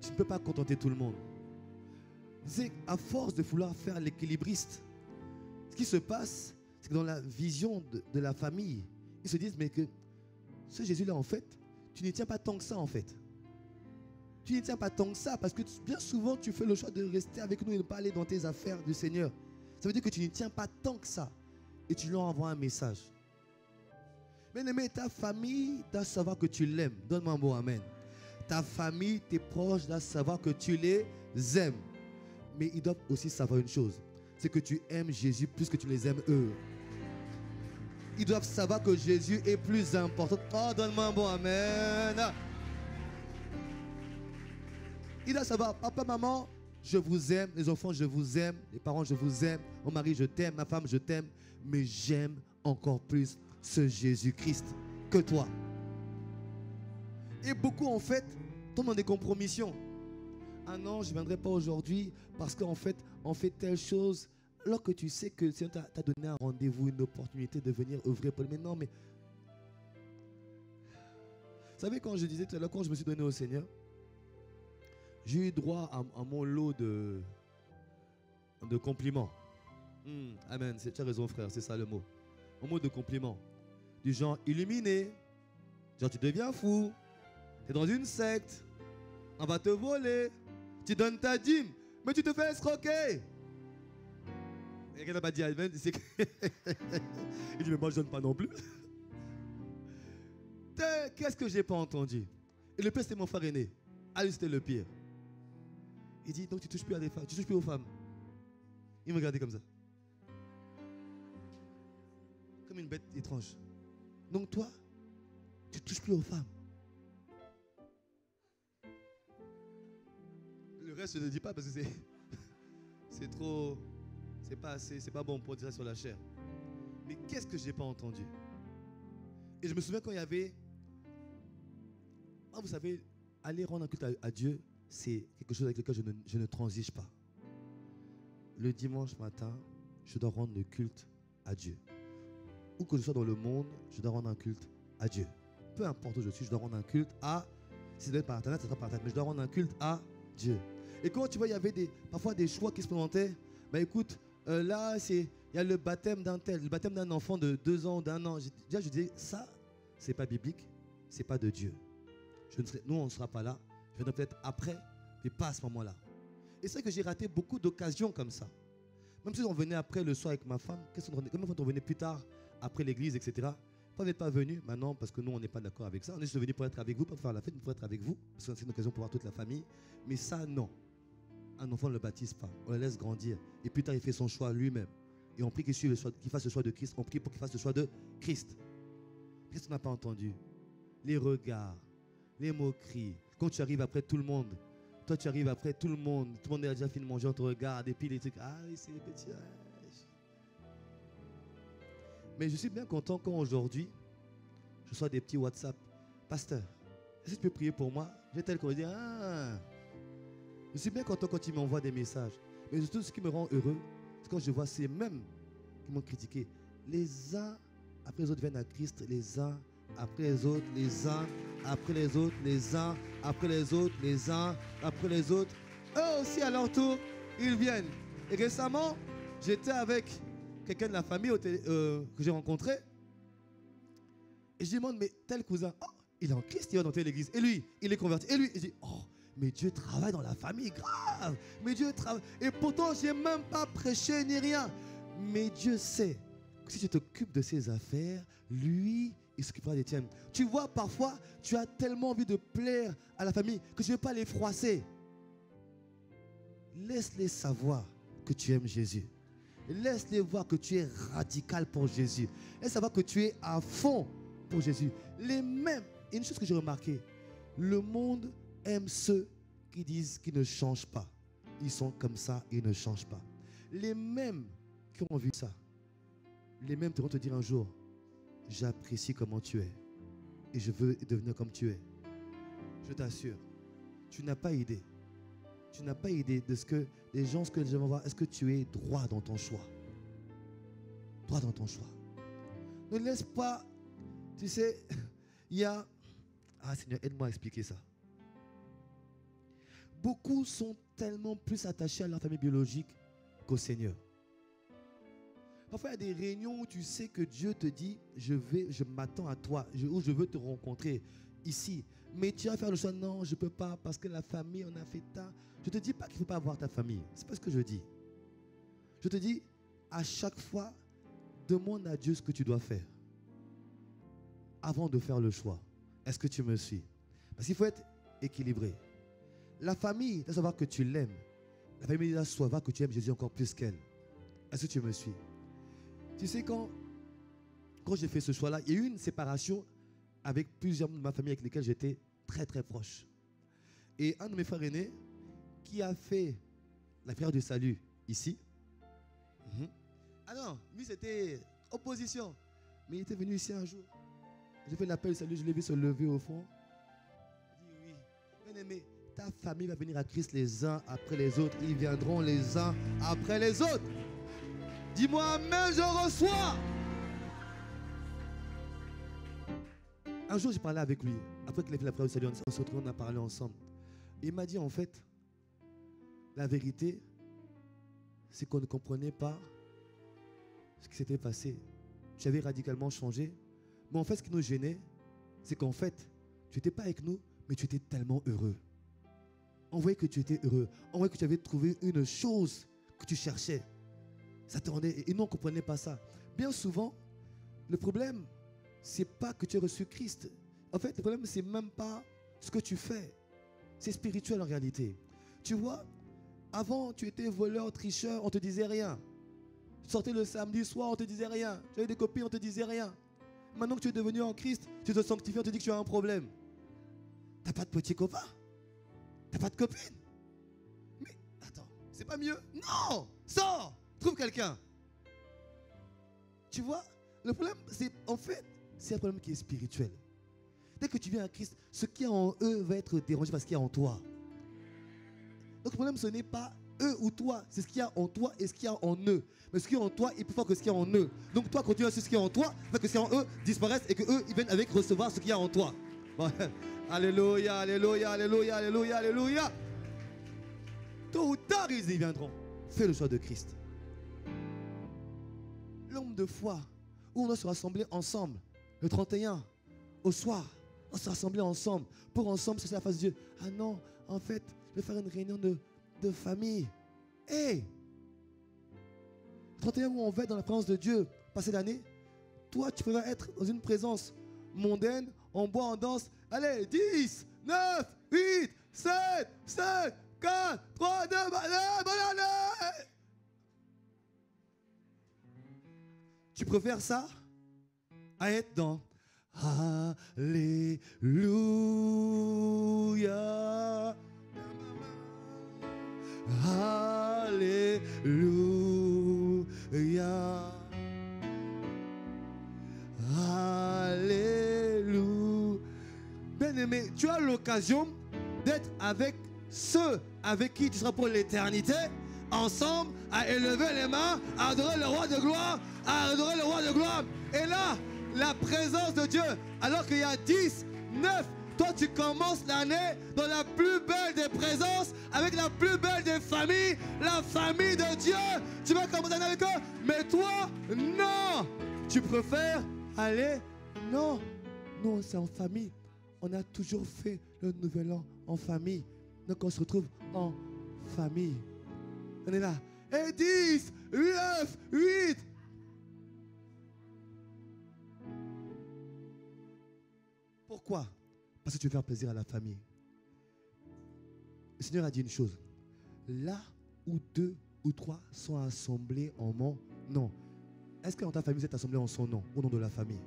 Tu ne peux pas contenter tout le monde. C'est à force de vouloir faire l'équilibriste, ce qui se passe, c'est que dans la vision de la famille, ils se disent, mais que ce Jésus-là, en fait, tu n'y tiens pas tant que ça, en fait. Tu n'y tiens pas tant que ça, parce que bien souvent, tu fais le choix de rester avec nous et de ne pas aller dans tes affaires du Seigneur. Ça veut dire que tu n'y tiens pas tant que ça. Et tu leur envoies un message. Bien-aimé, ta famille doit savoir que tu l'aimes. Donne-moi un mot, amen. Ta famille, tes proches doivent savoir que tu les aimes. Mais ils doivent aussi savoir une chose, c'est que tu aimes Jésus plus que tu les aimes eux. Ils doivent savoir que Jésus est plus important. Oh, donne-moi un bon amen. Ils doivent savoir, papa, maman, je vous aime. Les enfants, je vous aime. Les parents, je vous aime. Mon mari, je t'aime. Ma femme, je t'aime. Mais j'aime encore plus ce Jésus-Christ que toi. Et beaucoup, en fait, tombent dans des compromissions. Ah non, je ne viendrai pas aujourd'hui parce qu'en fait, on fait telle chose. Alors que tu sais que le Seigneur t'a donné un rendez-vous, une opportunité de venir œuvrer pour lui. Mais non, mais... Vous savez, quand je disais tout à l'heure, quand je me suis donné au Seigneur, j'ai eu droit à mon lot de compliments. Amen, tu as raison frère, c'est ça le mot. Un mot de compliments. Du genre illuminé. Genre tu deviens fou. Tu es dans une secte. On va te voler. Tu donnes ta dîme. Mais tu te fais escroquer. Et quelqu'un n'a pas dit amen. Il dit mais moi je ne donne pas non plus. Qu'est-ce que j'ai pas entendu? Et le pire c'était mon frère aîné. Ah lui c'était le pire. Il dit donc tu touches plus à des femmes. Tu touches plus aux femmes. Il me regardait comme ça. Comme une bête étrange. Donc toi, tu touches plus aux femmes. Le reste, je ne dis pas parce que c'est trop... C'est pas assez, c'est pas bon pour dire ça sur la chair. Mais qu'est-ce que je n'ai pas entendu? Et je me souviens quand il y avait... vous savez, aller rendre un culte à Dieu, c'est quelque chose avec lequel je ne transige pas. Le dimanche matin, je dois rendre le culte à Dieu. Où que je sois dans le monde, je dois rendre un culte à Dieu. Peu importe où je suis, je dois rendre un culte à... Si ça doit être par internet, ça sera par internet, mais je dois rendre un culte à Dieu. Et quand tu vois, il y avait parfois des choix qui se présentaient. Ben écoute, là, il y a le baptême d'un tel, le baptême d'un enfant de 2 ans, d'1 an. Déjà, je disais, ça, c'est pas biblique, c'est pas de Dieu. Nous, on ne sera pas là. Je viendrai peut-être après, mais pas à ce moment-là. Et c'est vrai que j'ai raté beaucoup d'occasions comme ça. Même si on venait après le soir avec ma femme, comment quand on venait plus tard, après l'église, etc. Vous n'êtes pas venu maintenant parce que nous, on n'est pas d'accord avec ça. On est juste venu pour être avec vous, pour faire la fête, pour être avec vous. Parce que c'est une occasion pour voir toute la famille. Mais ça, non. Un enfant ne le baptise pas. On le laisse grandir. Et plus tard, il fait son choix lui-même. Et on prie qu'il fasse le choix de Christ. On prie pour qu'il fasse le choix de Christ. Qu'est-ce qu'on n'a pas entendu? Les regards, les moqueries. Quand tu arrives après tout le monde, toi, tu arrives après tout le monde a déjà fini de manger, on te regarde. Et puis les trucs, ah, c'est les petits. Mais je suis bien content quand aujourd'hui, je reçois des petits WhatsApp. Pasteur, est-ce que tu peux prier pour moi? J'ai tel qu'on dit, ah. Je suis bien content quand il m'envoie des messages. Mais surtout, ce qui me rend heureux, c'est quand je vois ces mêmes qui m'ont critiqué. Les uns après les autres viennent à Christ, les uns après les autres, les uns après les autres, les uns après les autres, les uns après les autres. Eux aussi, à leur tour, ils viennent. Et récemment, j'étais avec quelqu'un de la famille que j'ai rencontré. Et je lui demande, mais tel cousin, oh, il est en Christ, il va dans telle église. Et lui, il est converti. Et lui, il dit, oh, mais Dieu travaille dans la famille, grave. Mais Dieu travaille. Et pourtant, je n'ai même pas prêché ni rien. Mais Dieu sait que si tu t'occupes de ses affaires, lui, il s'occupera des tiennes. Tu vois, parfois, tu as tellement envie de plaire à la famille que tu ne veux pas les froisser. Laisse-les savoir que tu aimes Jésus. Laisse-les voir que tu es radical pour Jésus. Laisse savoir que tu es à fond pour Jésus. Les mêmes, et une chose que j'ai remarqué, le monde aime ceux qui disent qu'ils ne changent pas. Ils sont comme ça, ils ne changent pas. Les mêmes qui ont vu ça, les mêmes vont te dire un jour, j'apprécie comment tu es. Et je veux devenir comme tu es. Je t'assure, tu n'as pas idée. Tu n'as pas idée de ce que les gens, ce que les gens vont voir. Est-ce que tu es droit dans ton choix? Droit dans ton choix. Ne laisse pas, tu sais, il y a... Ah Seigneur, aide-moi à expliquer ça. Beaucoup sont tellement plus attachés à leur famille biologique qu'au Seigneur. Parfois, il y a des réunions où tu sais que Dieu te dit, je m'attends à toi, où je veux te rencontrer ici. Mais tu vas faire le choix, non, je ne peux pas parce que la famille, on a fait ça. Je ne te dis pas qu'il ne faut pas avoir ta famille. Ce n'est pas ce que je dis. Je te dis, à chaque fois, demande à Dieu ce que tu dois faire. Avant de faire le choix. Est-ce que tu me suis? Parce qu'il faut être équilibré. La famille doit savoir que tu l'aimes. La famille doit savoir que tu aimes Jésus encore plus qu'elle. Est-ce que tu me suis? Tu sais, quand j'ai fait ce choix-là, il y a eu une séparation avec plusieurs membres de ma famille avec lesquels j'étais très très proche. Et un de mes frères aînés qui a fait la prière du salut ici. Ah non, lui c'était opposition. Mais il était venu ici un jour. J'ai fait l'appel du salut, je l'ai vu se lever au fond. Il dit oui, bien aimé, ta famille va venir à Christ les uns après les autres. Ils viendront les uns après les autres. Dis-moi amen, je reçois. Un jour, j'ai parlé avec lui. Après qu'il ait fait la prière du salut, on s'est retrouvés, on a parlé ensemble. Et il m'a dit, en fait, la vérité, c'est qu'on ne comprenait pas ce qui s'était passé. J'avais radicalement changé. Mais en fait, ce qui nous gênait, c'est qu'en fait, tu n'étais pas avec nous, mais tu étais tellement heureux. On voyait que tu étais heureux. On voyait que tu avais trouvé une chose que tu cherchais. Ça te rendait... Et nous, on ne comprenait pas ça. Bien souvent, le problème, ce n'est pas que tu as reçu Christ. En fait, le problème, ce n'est même pas ce que tu fais. C'est spirituel en réalité. Tu vois, avant, tu étais voleur, tricheur, on ne te disait rien. Tu sortais le samedi soir, on ne te disait rien. Tu avais des copines, on ne te disait rien. Maintenant que tu es devenu en Christ, tu te sanctifies, on te dit que tu as un problème. Tu n'as pas de petit copain. Tu n'as pas de copine. Mais attends, c'est pas mieux? Non! Sors! Trouve quelqu'un. Tu vois, le problème, c'est en fait, c'est un problème qui est spirituel. Dès que tu viens à Christ, ce qui est en eux va être dérangé par ce qui est en toi. Donc le problème, ce n'est pas eux ou toi, c'est ce qu'il y a en toi et ce qu'il y a en eux. Mais ce qui est en toi est plus fort que ce qu'il y a en eux. Donc toi, continue à suivre ce qui est en toi, fait que ce qui est en eux disparaisse et que eux, ils viennent avec recevoir ce qu'il y a en toi. Bon, alléluia, alléluia, alléluia, alléluia, alléluia. Tôt ou tard, ils y viendront. Fais le choix de Christ. L'homme de foi, où on doit se rassembler ensemble, le 31, au soir, on se rassembler ensemble, pour ensemble chercher la face de Dieu. Ah non, en fait, je vais faire une réunion de famille. Hey! 31 où on va être dans la présence de Dieu, passer l'année, toi, tu peux être dans une présence mondaine, on boit, on danse. Allez, 10, 9, 8, 7, 5, 4, 3, 2, bonne année! Tu préfères ça à être dans Alléluia. Alléluia. Alléluia. Bien-aimé, tu as l'occasion d'être avec ceux avec qui tu seras pour l'éternité, ensemble, à élever les mains, à adorer le roi de gloire, à adorer le roi de gloire. Et là, la présence de Dieu, alors qu'il y a 10, 9, toi tu commences l'année dans la plus belle des présences, avec la plus belle des familles, la famille de Dieu. Tu vas commencer l'année avec eux, mais toi, non. Tu préfères aller, non. Non, c'est en famille. On a toujours fait le nouvel an en famille. Donc on se retrouve en famille. On est là. Et 10, 9, 8. Pourquoi? Parce que tu veux faire plaisir à la famille. Le Seigneur a dit une chose. Là où 2 ou 3 sont assemblés en mon nom. Est-ce que dans ta famille vous êtes assemblés en son nom, au nom de la famille?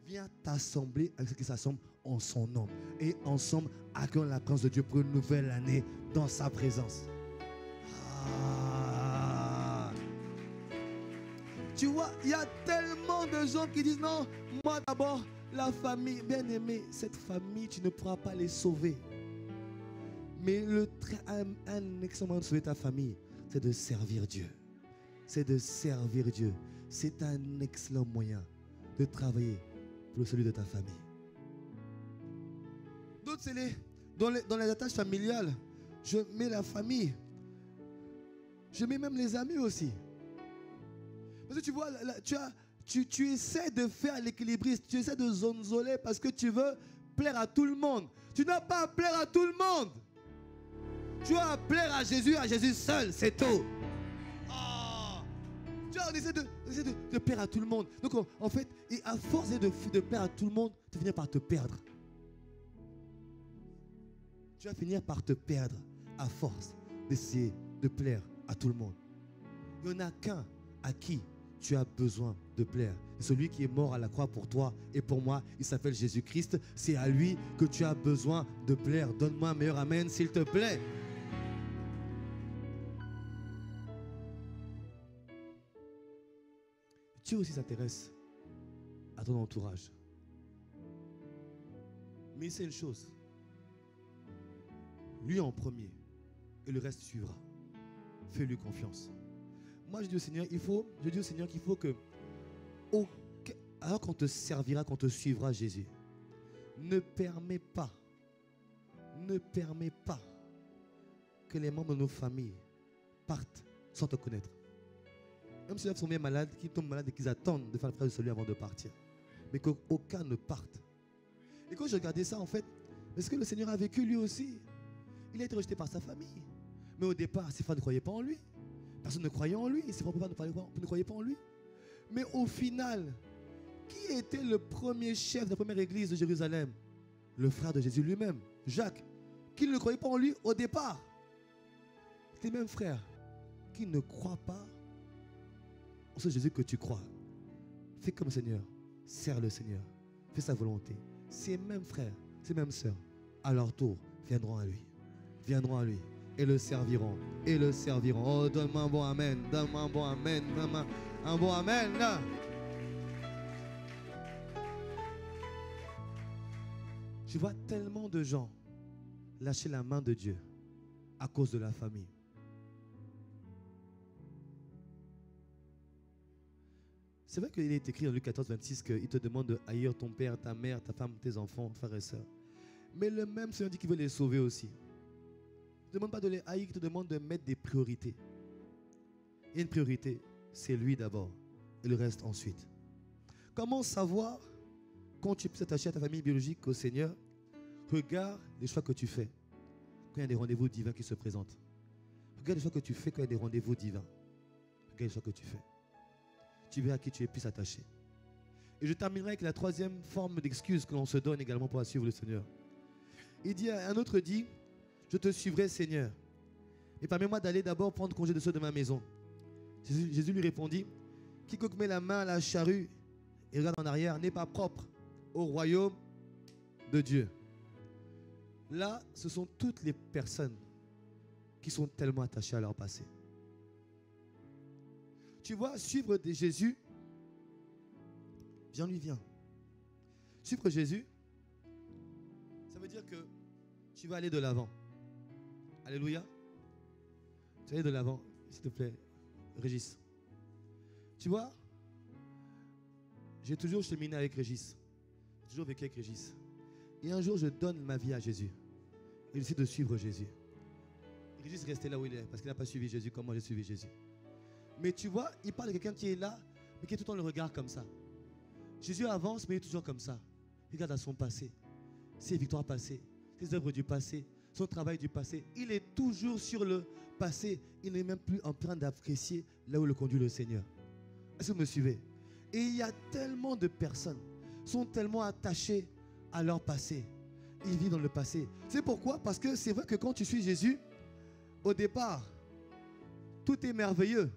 Viens t'assembler avec ceux qui s'assemblent en son nom. Et ensemble, accueillons la présence de Dieu pour une nouvelle année dans sa présence. Tu vois, il y a tellement de gens qui disent non, moi d'abord, la famille, bien aimé, cette famille, tu ne pourras pas les sauver. Mais un excellent moyen de sauver ta famille, c'est de servir Dieu. C'est de servir Dieu. C'est un excellent moyen de travailler pour le salut de ta famille. D'autres, c'est dans les attaches familiales, je mets la famille. Je mets même les amis aussi. Parce que tu vois, tu essaies de faire l'équilibriste, tu essaies de zonzoler parce que tu veux plaire à tout le monde. Tu n'as pas à plaire à tout le monde. Tu as à plaire à Jésus seul, c'est tout. Oh. Tu vois, on essaie de plaire à tout le monde. Donc en fait, et à force de plaire à tout le monde, tu vas finir par te perdre. Tu vas finir par te perdre à force d'essayer de plaire à tout le monde. Il n'y en a qu'un à qui tu as besoin de plaire. Celui qui est mort à la croix pour toi et pour moi, il s'appelle Jésus-Christ. C'est à lui que tu as besoin de plaire. Donne-moi un meilleur amen, s'il te plaît. Dieu aussi s'intéresse à ton entourage. Mais c'est une chose. Lui en premier et le reste suivra. Fais-lui confiance. Moi, je dis au Seigneur, qu'il faut que, alors qu'on te servira, qu'on te suivra, Jésus, ne permets pas que les membres de nos familles partent sans te connaître. Même si ils sont bien malades, qu'ils tombent malades et qu'ils attendent de faire le frère de salut avant de partir. Mais qu'aucun ne parte. Et quand je regardais ça, en fait, est-ce que le Seigneur a vécu lui aussi? Il a été rejeté par sa famille. Mais au départ, ses frères ne croyaient pas en lui. Personne ne croyait en lui. Et ses propres parents ne croyaient pas en lui. Mais au final, qui était le premier chef de la première église de Jérusalem? Le frère de Jésus lui-même, Jacques, qui ne croyait pas en lui au départ. Tes mêmes frères qui ne croient pas en ce Jésus que tu crois. Fais comme le Seigneur. Sers le Seigneur. Fais sa volonté. Ces mêmes frères, ces mêmes sœurs, à leur tour, viendront à lui. Viendront à lui. Et le serviront. Et le serviront. Oh, donne-moi un bon amen. Donne-moi un bon amen. Donne-moi un bon amen. Là. Je vois tellement de gens lâcher la main de Dieu à cause de la famille. C'est vrai qu'il est écrit dans Luc 14, 26 qu'il te demande de haïr ton père, ta mère, ta femme, tes enfants, frères et sœurs. Mais le même Seigneur dit qu'il veut les sauver aussi. Il ne te demande pas de les haïr, il te demande de mettre des priorités. Et une priorité, c'est lui d'abord et le reste ensuite. Comment savoir quand tu peux t'attacher à ta famille biologique, au Seigneur? Regarde les choix que tu fais quand il y a des rendez-vous divins qui se présentent. Regarde les choix que tu fais quand il y a des rendez-vous divins. Regarde les choix que tu fais. Tu verras à qui tu es plus attaché. Et je terminerai avec la troisième forme d'excuse que l'on se donne également pour suivre le Seigneur. Un autre dit, je te suivrai Seigneur. Et permets-moi d'aller d'abord prendre congé de ceux de ma maison. Jésus lui répondit, quiconque met la main à la charrue et regarde en arrière n'est pas propre au royaume de Dieu. Là, ce sont toutes les personnes qui sont tellement attachées à leur passé. Tu vois, suivre Jésus, viens lui, viens. Suivre Jésus, ça veut dire que tu vas aller de l'avant. Alléluia. Tu vas aller de l'avant, s'il te plaît, Régis. Tu vois, j'ai toujours cheminé avec Régis. J'ai toujours vécu avec Régis. Et un jour, je donne ma vie à Jésus. Et je décide de suivre Jésus. Et Régis est resté là où il est, parce qu'il n'a pas suivi Jésus comme moi j'ai suivi Jésus. Mais tu vois, il parle de quelqu'un qui est là, mais qui est tout le temps le regard comme ça. Jésus avance, mais il est toujours comme ça. Il regarde à son passé, ses victoires passées, ses œuvres du passé, son travail du passé. Il est toujours sur le passé. Il n'est même plus en train d'apprécier là où le conduit le Seigneur. Est-ce que vous me suivez? Et il y a tellement de personnes qui sont tellement attachées à leur passé. Ils vivent dans le passé. C'est pourquoi? Parce que c'est vrai que quand tu suis Jésus, au départ, tout est merveilleux.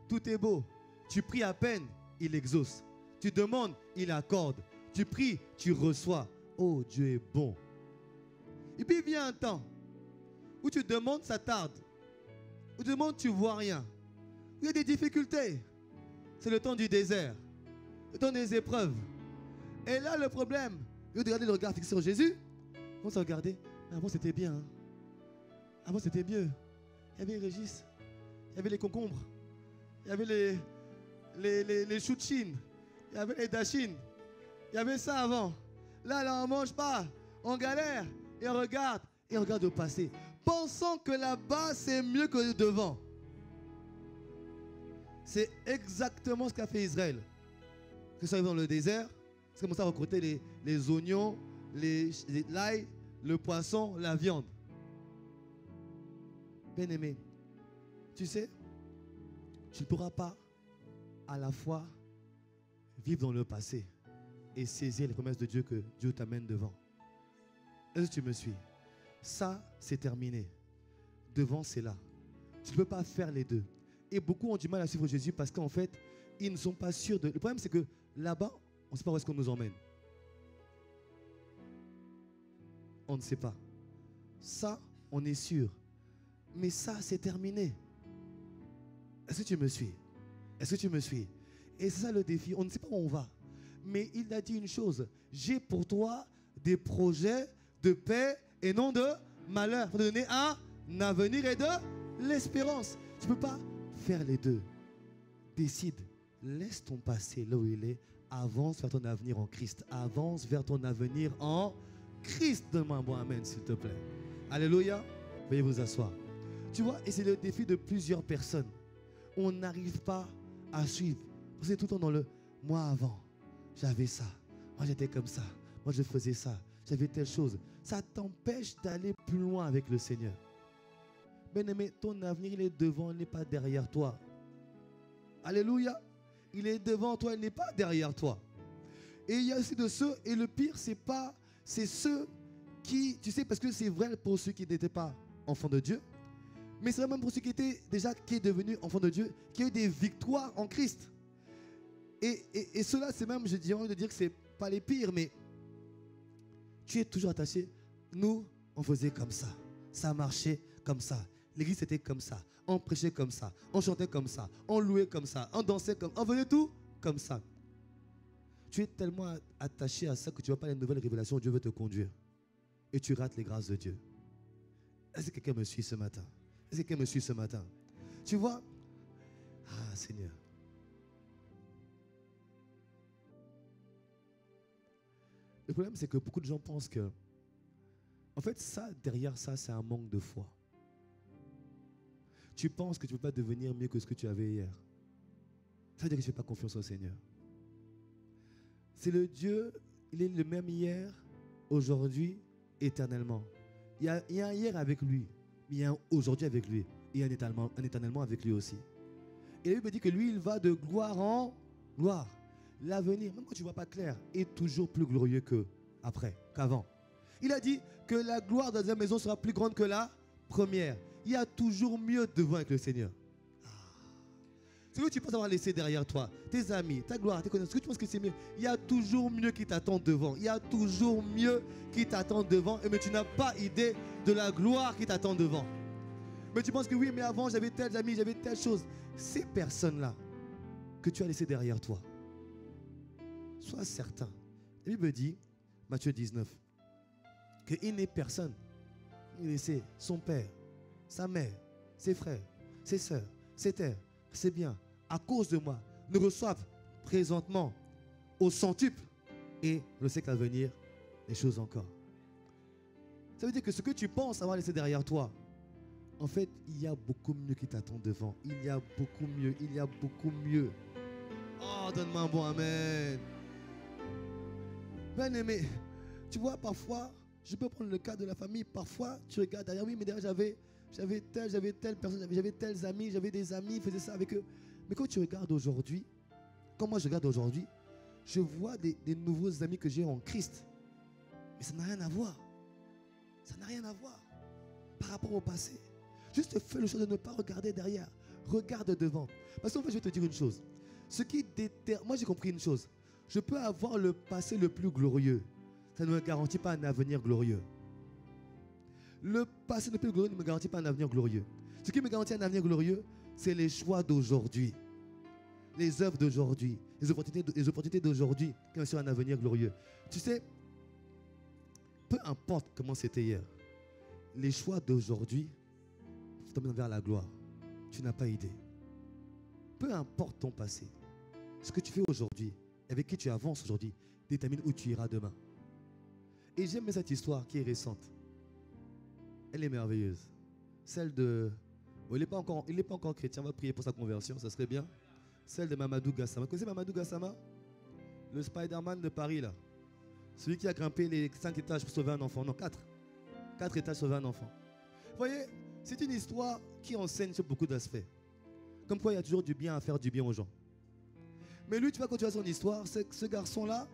Tout est beau. Tu pries à peine, il exauce. Tu demandes, il accorde. Tu pries, tu reçois. Oh, Dieu est bon. Et puis il vient un temps où tu demandes, ça tarde. Où tu demandes, tu ne vois rien. Où il y a des difficultés. c'est le temps du désert, le temps des épreuves. Et là, le problème, au lieu de garder le regard fixé sur Jésus, on s'est regardé. Avant, c'était bien. Hein. Avant, c'était mieux. Il y avait Régis, il y avait les concombres, il y avait les choux de Chine, il y avait les dachines, il y avait ça avant. Là, on ne mange pas, on galère et on regarde au passé, pensant que là-bas, c'est mieux que devant. C'est exactement ce qu'a fait Israël. Quand ils sont arrivés dans le désert, ils commencé à recruter les oignons, l'ail, le poisson, la viande. Bien-aimé, tu sais, tu ne pourras pas à la fois vivre dans le passé et saisir les promesses de Dieu que Dieu t'amène devant. Est-ce que tu me suis? Ça, c'est terminé. Devant, c'est là. Tu ne peux pas faire les deux. Et beaucoup ont du mal à suivre Jésus parce qu'en fait, ils ne sont pas sûrs de... Le problème, c'est que là-bas, on ne sait pas où est-ce qu'on nous emmène. On ne sait pas. Ça, on est sûr. Mais ça, c'est terminé. Est-ce que tu me suis? Est-ce que tu me suis? Et c'est ça le défi. On ne sait pas où on va. Mais il a dit une chose. J'ai pour toi des projets de paix et non de malheur. Pour te donner un avenir et de l'espérance. Tu ne peux pas faire les deux. Décide. Laisse ton passé là où il est. Avance vers ton avenir en Christ. Avance vers ton avenir en Christ. Donne-moi un bon amen, s'il te plaît. Alléluia. Veuillez vous asseoir. Tu vois, et c'est le défi de plusieurs personnes. On n'arrive pas à suivre. Vous êtes tout le temps dans le « moi avant, j'avais ça. Moi j'étais comme ça. Moi je faisais ça. J'avais telle chose. » Ça t'empêche d'aller plus loin avec le Seigneur. Bien-aimé, ton avenir, il est devant, il n'est pas derrière toi. Alléluia. Il est devant toi, il n'est pas derrière toi. Et il y a aussi de ceux, et le pire, c'est ceux qui, tu sais, parce que c'est vrai pour ceux qui n'étaient pas enfants de Dieu, mais c'est vrai même pour ceux qui étaient déjà, qui est devenu enfants de Dieu, qui ont eu des victoires en Christ. Et cela, c'est même, j'ai envie de dire que ce n'est pas les pires, mais tu es toujours attaché. Nous, on faisait comme ça. Ça marchait comme ça. L'église était comme ça. On prêchait comme ça. On chantait comme ça. On louait comme ça. On dansait comme ça. On faisait tout comme ça. Tu es tellement attaché à ça que tu ne vois pas les nouvelles révélations où Dieu veut te conduire. Et tu rates les grâces de Dieu. Est-ce que quelqu'un me suit ce matin? Est-ce que quelqu'un me suit ce matin? Tu vois? Ah, Seigneur. Le problème, c'est que beaucoup de gens pensent que, en fait, ça, derrière ça, c'est un manque de foi. Tu penses que tu ne peux pas devenir mieux que ce que tu avais hier. Ça veut dire que tu ne fais pas confiance au Seigneur. C'est le Dieu, il est le même hier, aujourd'hui, éternellement. Il y a un hier avec lui, mais il y a un aujourd'hui avec lui. Et un éternellement avec lui aussi. Et la Bible dit que lui, il va de gloire en gloire. L'avenir, même quand tu ne vois pas clair, est toujours plus glorieux qu'avant. Il a dit que la gloire de la deuxième maison sera plus grande que la première. Il y a toujours mieux devant avec le Seigneur. Ce que tu penses avoir laissé derrière toi, tes amis, ta gloire, tes connaissances, ce que tu penses que c'est mieux, il y a toujours mieux qui t'attend devant. Il y a toujours mieux qui t'attend devant, mais tu n'as pas idée de la gloire qui t'attend devant. Mais tu penses que oui, mais avant j'avais tels amis, j'avais telle chose. Ces personnes-là que tu as laissées derrière toi, sois certain. La Bible dit, Matthieu 19, qu'il n'est personne. Il laissait son père, sa mère, ses frères, ses soeurs, ses terres, ses biens, à cause de moi, ne reçoivent présentement au centuple et le siècle à venir, les choses encore. Ça veut dire que ce que tu penses avoir laissé derrière toi, en fait, il y a beaucoup mieux qui t'attend devant. Il y a beaucoup mieux, il y a beaucoup mieux. Oh, donne-moi un bon amen. Bien aimé, tu vois, parfois, je peux prendre le cas de la famille. Parfois, tu regardes derrière, oui, mais derrière, j'avais telle personne, j'avais tels amis, j'avais des amis, ils faisaient ça avec eux. Mais quand tu regardes aujourd'hui, comme moi je regarde aujourd'hui, je vois des nouveaux amis que j'ai en Christ. Mais ça n'a rien à voir. Ça n'a rien à voir par rapport au passé. Juste fais le choix de ne pas regarder derrière. Regarde devant. Parce qu'en fait, je vais te dire une chose. Moi, j'ai compris une chose. Je peux avoir le passé le plus glorieux. Ça ne me garantit pas un avenir glorieux. Le passé le plus glorieux ne me garantit pas un avenir glorieux. Ce qui me garantit un avenir glorieux, c'est les choix d'aujourd'hui. les œuvres d'aujourd'hui, les opportunités d'aujourd'hui qui ont sur un avenir glorieux. Tu sais, peu importe comment c'était hier, les choix d'aujourd'hui t'emmènent vers la gloire. Tu n'as pas idée. Peu importe ton passé, ce que tu fais aujourd'hui, avec qui tu avances aujourd'hui, détermine où tu iras demain. Et j'aime cette histoire qui est récente. Elle est merveilleuse. Celle de... Bon, il n'est pas encore chrétien, on va prier pour sa conversion, ça serait bien. Celle de Mamadou Gassama. Vous connaissez Mamadou Gassama? Le Spider-Man de Paris, là. Celui qui a grimpé les 5 étages pour sauver un enfant. Non, 4. 4 étages pour sauver un enfant. Vous voyez, c'est une histoire qui enseigne sur beaucoup d'aspects. Comme quoi, il y a toujours du bien à faire du bien aux gens. Mais lui, tu vois, quand tu vois son histoire, ce garçon-là,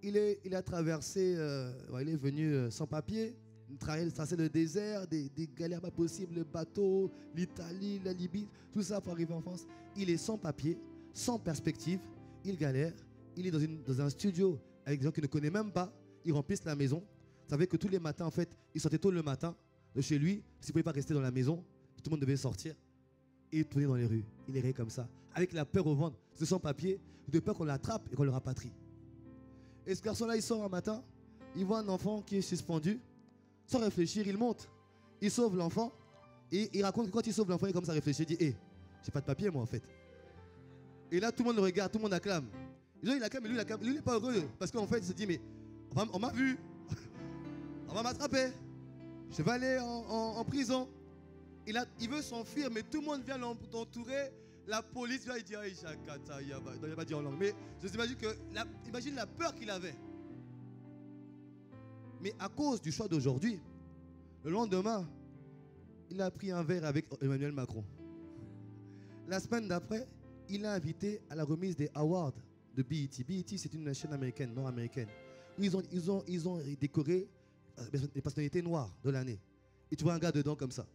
il a traversé, il est venu sans papier, tracer le désert, des galères pas possibles, le bateau, l'Italie, la Libye, tout ça pour arriver en France. Il est sans papier, sans perspective, il galère, il est dans un studio avec des gens qu'il ne connaît même pas, ils remplissent la maison. Vous savez que tous les matins, en fait, il sortait tôt le matin de chez lui, s'il ne pouvait pas rester dans la maison, tout le monde devait sortir et tourner dans les rues. Il errait comme ça, avec la peur au ventre, de sans papier, de peur qu'on l'attrape et qu'on le rapatrie. Et ce garçon-là, il sort un matin, il voit un enfant qui est suspendu, sans réfléchir, il monte, il sauve l'enfant, et il raconte que quand il sauve l'enfant, il commence à réfléchir, il dit, hé, j'ai pas de papier moi en fait. Et là, tout le monde le regarde, tout le monde acclame. Et là, il acclame, mais lui, il n'est pas heureux, parce qu'en fait, il se dit, mais on m'a vu, on va m'attraper, je vais aller en prison. Il veut s'enfuir, mais tout le monde vient l'entourer. La police vient, il dit, il n'a pas dit en langue, mais je t'imagine imagine la peur qu'il avait. Mais à cause du choix d'aujourd'hui, le lendemain, il a pris un verre avec Emmanuel Macron. La semaine d'après, il a invité à la remise des awards de BET. BET, c'est une chaîne américaine, nord-américaine, où ils ont décoré les personnalités noires de l'année. Et tu vois un gars dedans comme ça,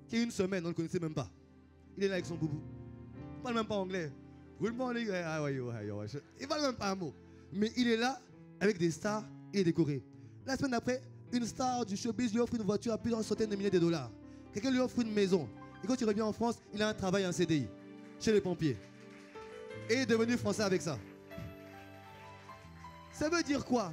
qui a une semaine, on ne le connaissait même pas. Il est là avec son boubou. Il ne parle même pas anglais. Il ne parle même pas un mot. Mais il est là avec des stars et décoré. La semaine d'après, une star du showbiz lui offre une voiture à plusieurs centaines de milliers de dollars. Quelqu'un lui offre une maison. Et quand il revient en France, il a un travail, un CDI chez les pompiers. Et il est devenu français avec ça. Ça veut dire quoi?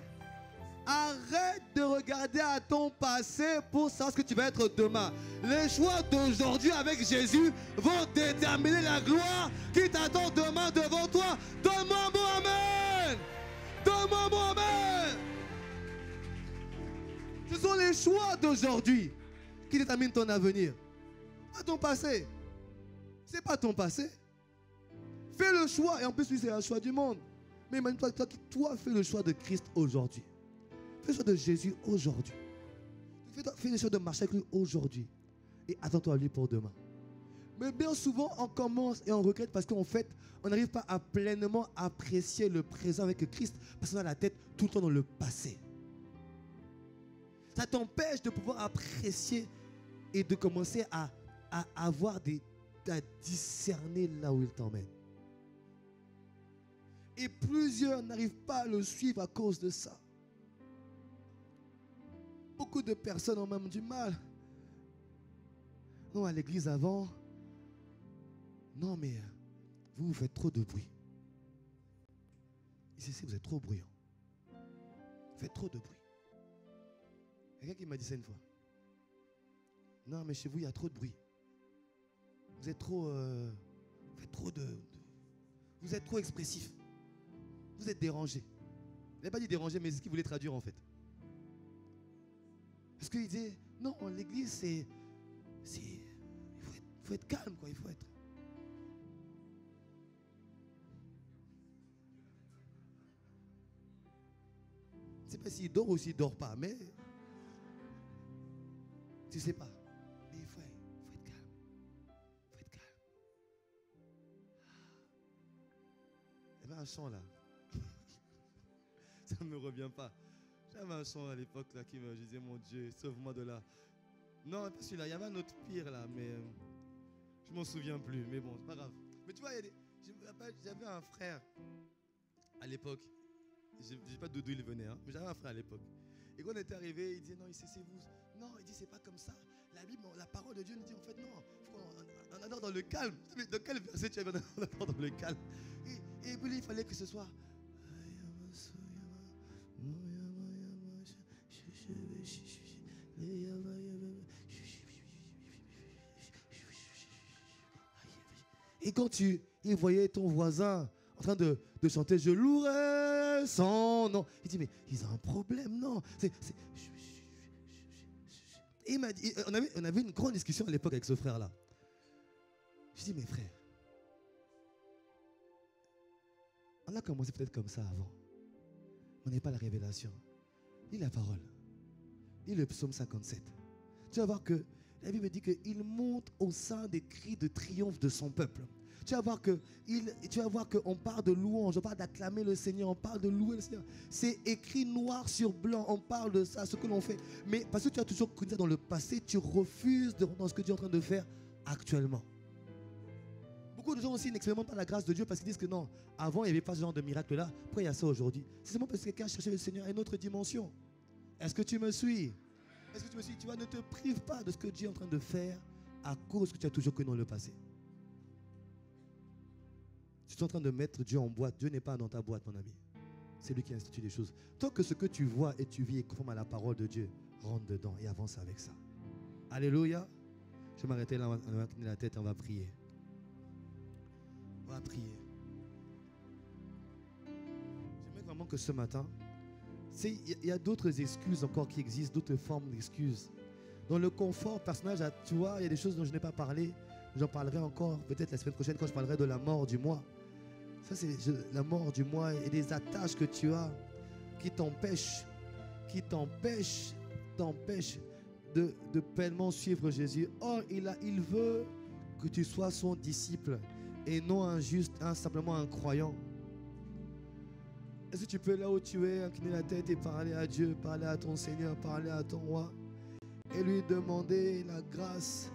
Arrête de regarder à ton passé pour savoir ce que tu vas être demain. Les choix d'aujourd'hui avec Jésus vont déterminer la gloire qui t'attend demain devant toi. Donne-moi un bon amen. Donne-moi un bon amen. Ce sont les choix d'aujourd'hui qui déterminent ton avenir. Pas ton passé. C'est pas ton passé. Fais le choix. Et en plus, lui, c'est un choix du monde. Mais imagine-toi, toi, fais le choix de Christ aujourd'hui. Fais le choix de Jésus aujourd'hui. Fais le choix de marcher avec lui aujourd'hui. Et attends-toi à lui pour demain. Mais bien souvent, on commence et on regrette parce qu'en fait, on n'arrive pas à pleinement apprécier le présent avec Christ parce qu'on a la tête tout le temps dans le passé. Ça t'empêche de pouvoir apprécier et de commencer à avoir à discerner là où il t'emmène. Et plusieurs n'arrivent pas à le suivre à cause de ça. Beaucoup de personnes ont même du mal. Non, à l'église avant. Non, mais vous faites trop de bruit. Ici, vous êtes trop bruyant. Vous faites trop de bruit. Quelqu'un qui m'a dit ça une fois. Non, mais chez vous, il y a trop de bruit. Vous êtes trop... vous faites trop vous êtes trop expressif. Vous êtes dérangé. Il n'a pas dit dérangé, mais c'est ce qu'il voulait traduire en fait. Parce qu'il disait, non, l'église, c'est... Il faut être calme, quoi. Il faut être... Je ne sais pas s'il dort ou s'il ne dort pas, mais... Tu ne sais pas. Mais il faut être calme. Il faut être calme. Il y avait un chant là. Ça ne me revient pas. J'avais un chant à l'époque là qui me disait, mon Dieu, sauve-moi de là. Non, pas celui-là. Il y avait un autre pire là, mais je ne m'en souviens plus. Mais bon, c'est pas grave. Mais tu vois, j'avais un frère à l'époque. Je ne dis pas d'où il venait, hein, mais j'avais un frère à l'époque. Et quand on était arrivé, il disait, non, c'est vous. Non, il dit, c'est pas comme ça. La Bible, la parole de Dieu nous dit, en fait, non. d'abord dans le calme. Mais dans quel verset tu es d'abord dans le calme? Et puis il fallait que ce soit. Et quand il voyait ton voisin en train de chanter, je louerai son nom, il dit, mais ils ont un problème, non? Et il m'a dit, on avait une grande discussion à l'époque avec ce frère-là. Je dis, mais frère, on a commencé peut-être comme ça avant. On n'est pas la révélation. Lis la parole. Lis le psaume 57. Tu vas voir que la Bible dit qu'il monte au sein des cris de triomphe de son peuple. Tu vas voir qu'on parle de louange, on parle d'acclamer le Seigneur, on parle de louer le Seigneur. C'est écrit noir sur blanc, on parle de ça, ce que l'on fait. Mais parce que tu as toujours connu ça dans le passé, tu refuses de rentrer dans ce que Dieu est en train de faire actuellement. Beaucoup de gens aussi n'expérimentent pas la grâce de Dieu parce qu'ils disent que non, avant il n'y avait pas ce genre de miracle-là. Pourquoi il y a ça aujourd'hui? C'est seulement parce que quelqu'un a cherché le Seigneur à une autre dimension. Est-ce que tu me suis? Est-ce que tu me suis? Tu vois, ne te prive pas de ce que Dieu est en train de faire à cause que tu as toujours connu dans le passé. Tu es en train de mettre Dieu en boîte. Dieu n'est pas dans ta boîte, mon ami. C'est lui qui institue les choses. Tant que ce que tu vois et tu vis est conforme à la parole de Dieu, rentre dedans et avance avec ça. Alléluia. Je vais m'arrêter là, on va incliner la tête et on va prier. On va prier. J'aimerais vraiment que ce matin, il y a d'autres excuses encore qui existent, d'autres formes d'excuses. Dans le confort personnel, tu vois, il y a des choses dont je n'ai pas parlé. J'en parlerai encore peut-être la semaine prochaine quand je parlerai de la mort du mois. Ça, c'est la mort du mois et des attaches que tu as qui t'empêchent de pleinement suivre Jésus. Or, il veut que tu sois son disciple et non simplement un croyant. Est-ce que tu peux, là où tu es, incliner la tête et parler à Dieu, parler à ton Seigneur, parler à ton roi et lui demander la grâce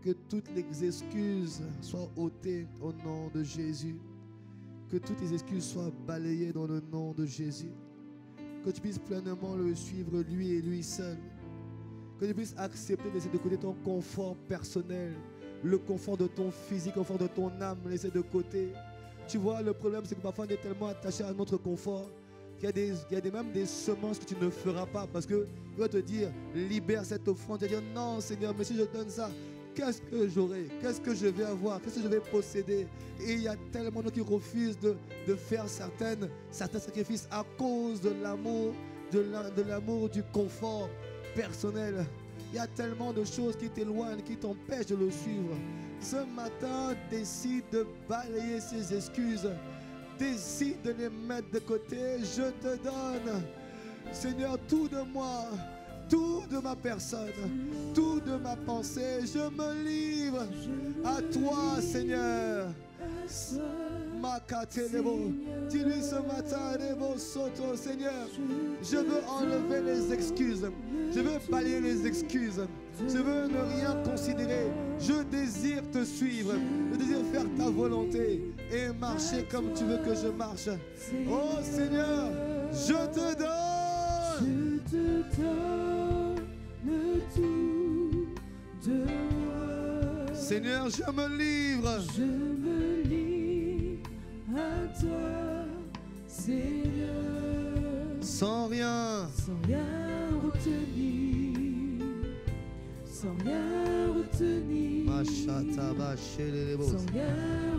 que toutes les excuses soient ôtées au nom de Jésus. Que toutes les excuses soient balayées dans le nom de Jésus. Que tu puisses pleinement le suivre, lui et lui seul. Que tu puisses accepter de laisser de côté ton confort personnel, le confort de ton physique, le confort de ton âme, laisser de côté. Tu vois, le problème, c'est que parfois on est tellement attaché à notre confort qu'il y a même des semences que tu ne feras pas parce qu'il va te dire, libère cette offrande. Tu vas dire, non Seigneur, mais si je donne ça, qu'est-ce que j'aurai? Qu'est-ce que je vais avoir? Qu'est-ce que je vais posséder? Et il y a tellement de gens qui refusent de faire certains sacrifices à cause de l'amour, de l'amour du confort personnel. Il y a tellement de choses qui t'éloignent, qui t'empêchent de le suivre. Ce matin, décide de balayer ces excuses. Décide de les mettre de côté. Je te donne, Seigneur, tout de moi. Tout de ma personne, tout de ma pensée, je me livre à toi, Seigneur. Dis-lui ce matin, Seigneur, je veux enlever les excuses, je veux balayer les excuses, je veux ne rien considérer, je désire te suivre, je désire faire ta volonté et marcher comme tu veux que je marche. Oh Seigneur, je te donne. Je te donne tout de moi. Seigneur, je me livre. Je me livre à toi, Seigneur. Sans rien. Sans rien retenir. Sans rien retenir. Sans rien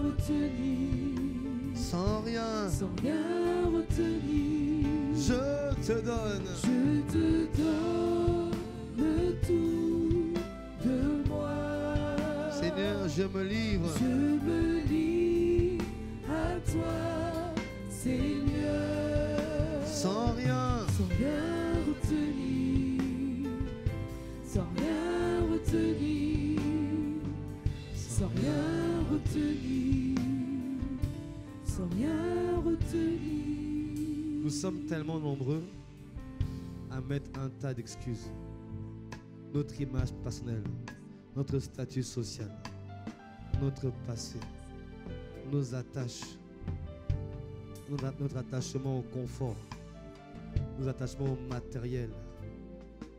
retenir. Sans rien. Sans rien retenir. Je te donne. Je te donne tout de moi. Seigneur, je me livre. Je me livre à toi, Seigneur. Sans rien. Sans rien retenir. Sans rien retenir. Sans rien retenir. Sans rien retenir. Nous sommes tellement nombreux à mettre un tas d'excuses. Notre image personnelle, notre statut social, notre passé, nos attaches, notre attachement au confort, nos attachements au matériel,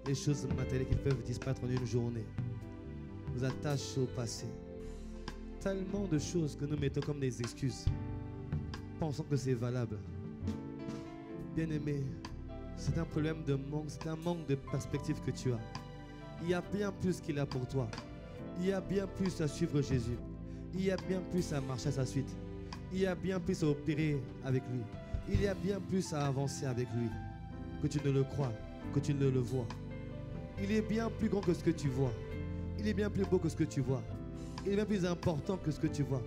les choses matérielles qui peuvent disparaître en une journée, nos attaches au passé. tellement de choses que nous mettons comme des excuses, pensant que c'est valable. Bien-aimé, c'est un problème de manque, c'est un manque de perspective que tu as. Il y a bien plus qu'il a pour toi. Il y a bien plus à suivre Jésus. Il y a bien plus à marcher à sa suite. Il y a bien plus à opérer avec lui. Il y a bien plus à avancer avec lui. Que tu ne le crois, que tu ne le vois. Il est bien plus grand que ce que tu vois. Il est bien plus beau que ce que tu vois. Il est bien plus important que ce que tu vois.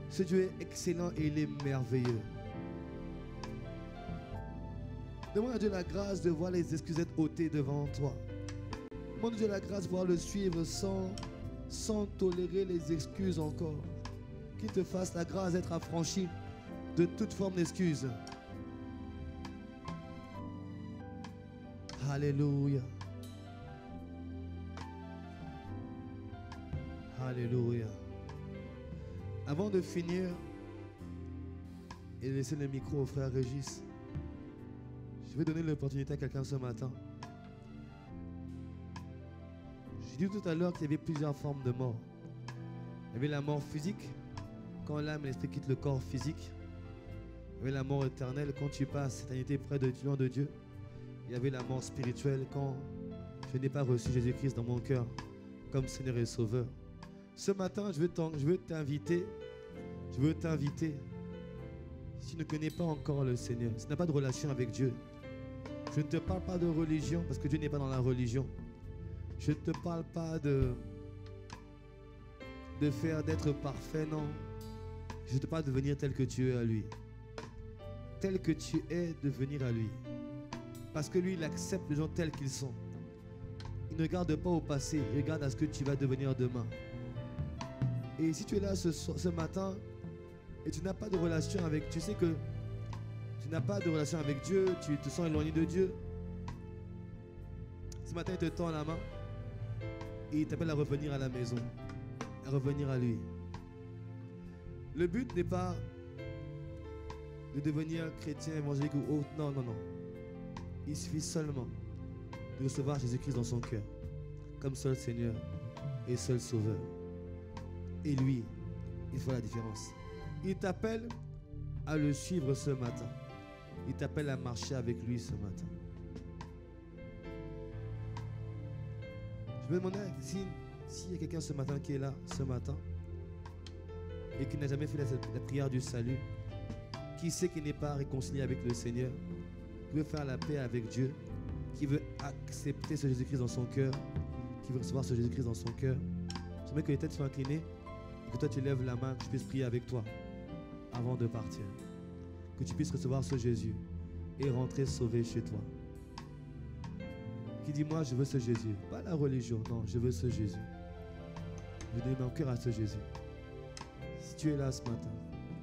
Ce Dieu est excellent et il est merveilleux. Demande à Dieu la grâce de voir les excusettes ôtées devant toi. Demande à Dieu la grâce de pouvoir le suivre sans tolérer les excuses encore. Qu'il te fasse la grâce d'être affranchi de toute forme d'excuse. Alléluia. Alléluia. Avant de finir et de laisser le micro au frère Régis, je vais donner l'opportunité à quelqu'un ce matin. J'ai dit tout à l'heure qu'il y avait plusieurs formes de mort. Il y avait la mort physique, quand l'âme et l'esprit quittent le corps physique. Il y avait la mort éternelle, quand tu passes éternité près de Dieu. Il y avait la mort spirituelle, quand je n'ai pas reçu Jésus-Christ dans mon cœur comme Seigneur et Sauveur. Ce matin, je veux t'inviter, si tu ne connais pas encore le Seigneur, si tu n'as pas de relation avec Dieu, je ne te parle pas de religion, parce que Dieu n'est pas dans la religion. Je ne te parle pas d'être parfait, non. Je te parle de venir tel que tu es à lui. Tel que tu es, de venir à lui. Parce que lui, il accepte les gens tels qu'ils sont. Il ne regarde pas au passé, il regarde à ce que tu vas devenir demain. Et si tu es là ce matin et tu n'as pas de relation avec, tu sais que tu n'as pas de relation avec Dieu, tu te sens éloigné de Dieu. Ce matin, il te tend la main et il t'appelle à revenir à la maison, à revenir à lui. Le but n'est pas de devenir chrétien, évangélique ou autre. Non, non, non. Il suffit seulement de recevoir Jésus-Christ dans son cœur comme seul Seigneur et seul Sauveur. Et lui, il fait la différence. Il t'appelle à le suivre ce matin. Il t'appelle à marcher avec lui ce matin. Je me demandais s'il y a quelqu'un ce matin qui est là, ce matin, et qui n'a jamais fait la prière du salut, qui sait qu'il n'est pas réconcilié avec le Seigneur, qui veut faire la paix avec Dieu, qui veut accepter ce Jésus-Christ dans son cœur, qui veut recevoir ce Jésus-Christ dans son cœur. J'aimerais que les têtes soient inclinées et que toi tu lèves la main, que je puisse prier avec toi avant de partir. Que tu puisses recevoir ce Jésus et rentrer sauvé chez toi. Qui dit moi je veux ce Jésus, pas la religion, non, je veux ce Jésus. Je donne mon cœur à ce Jésus. Si tu es là ce matin,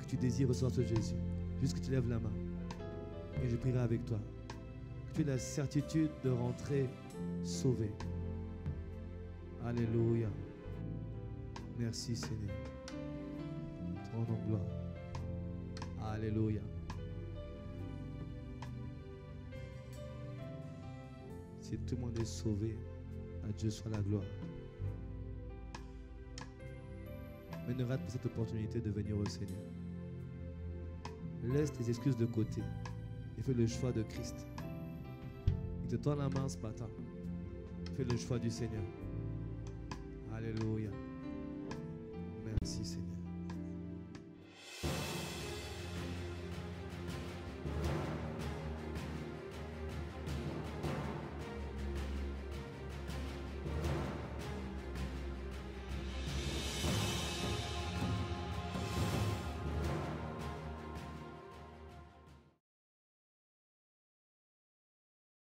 que tu désires recevoir ce Jésus, juste que tu lèves la main et je prierai avec toi. Que tu aies la certitude de rentrer sauvé. Alléluia. Merci Seigneur. Te rendons gloire. Alléluia. Si tout le monde est sauvé, à Dieu soit la gloire. Mais ne rate pas cette opportunité de venir au Seigneur. Laisse tes excuses de côté et fais le choix de Christ. Il te tend la main ce matin. Fais le choix du Seigneur. Alléluia. Merci Seigneur.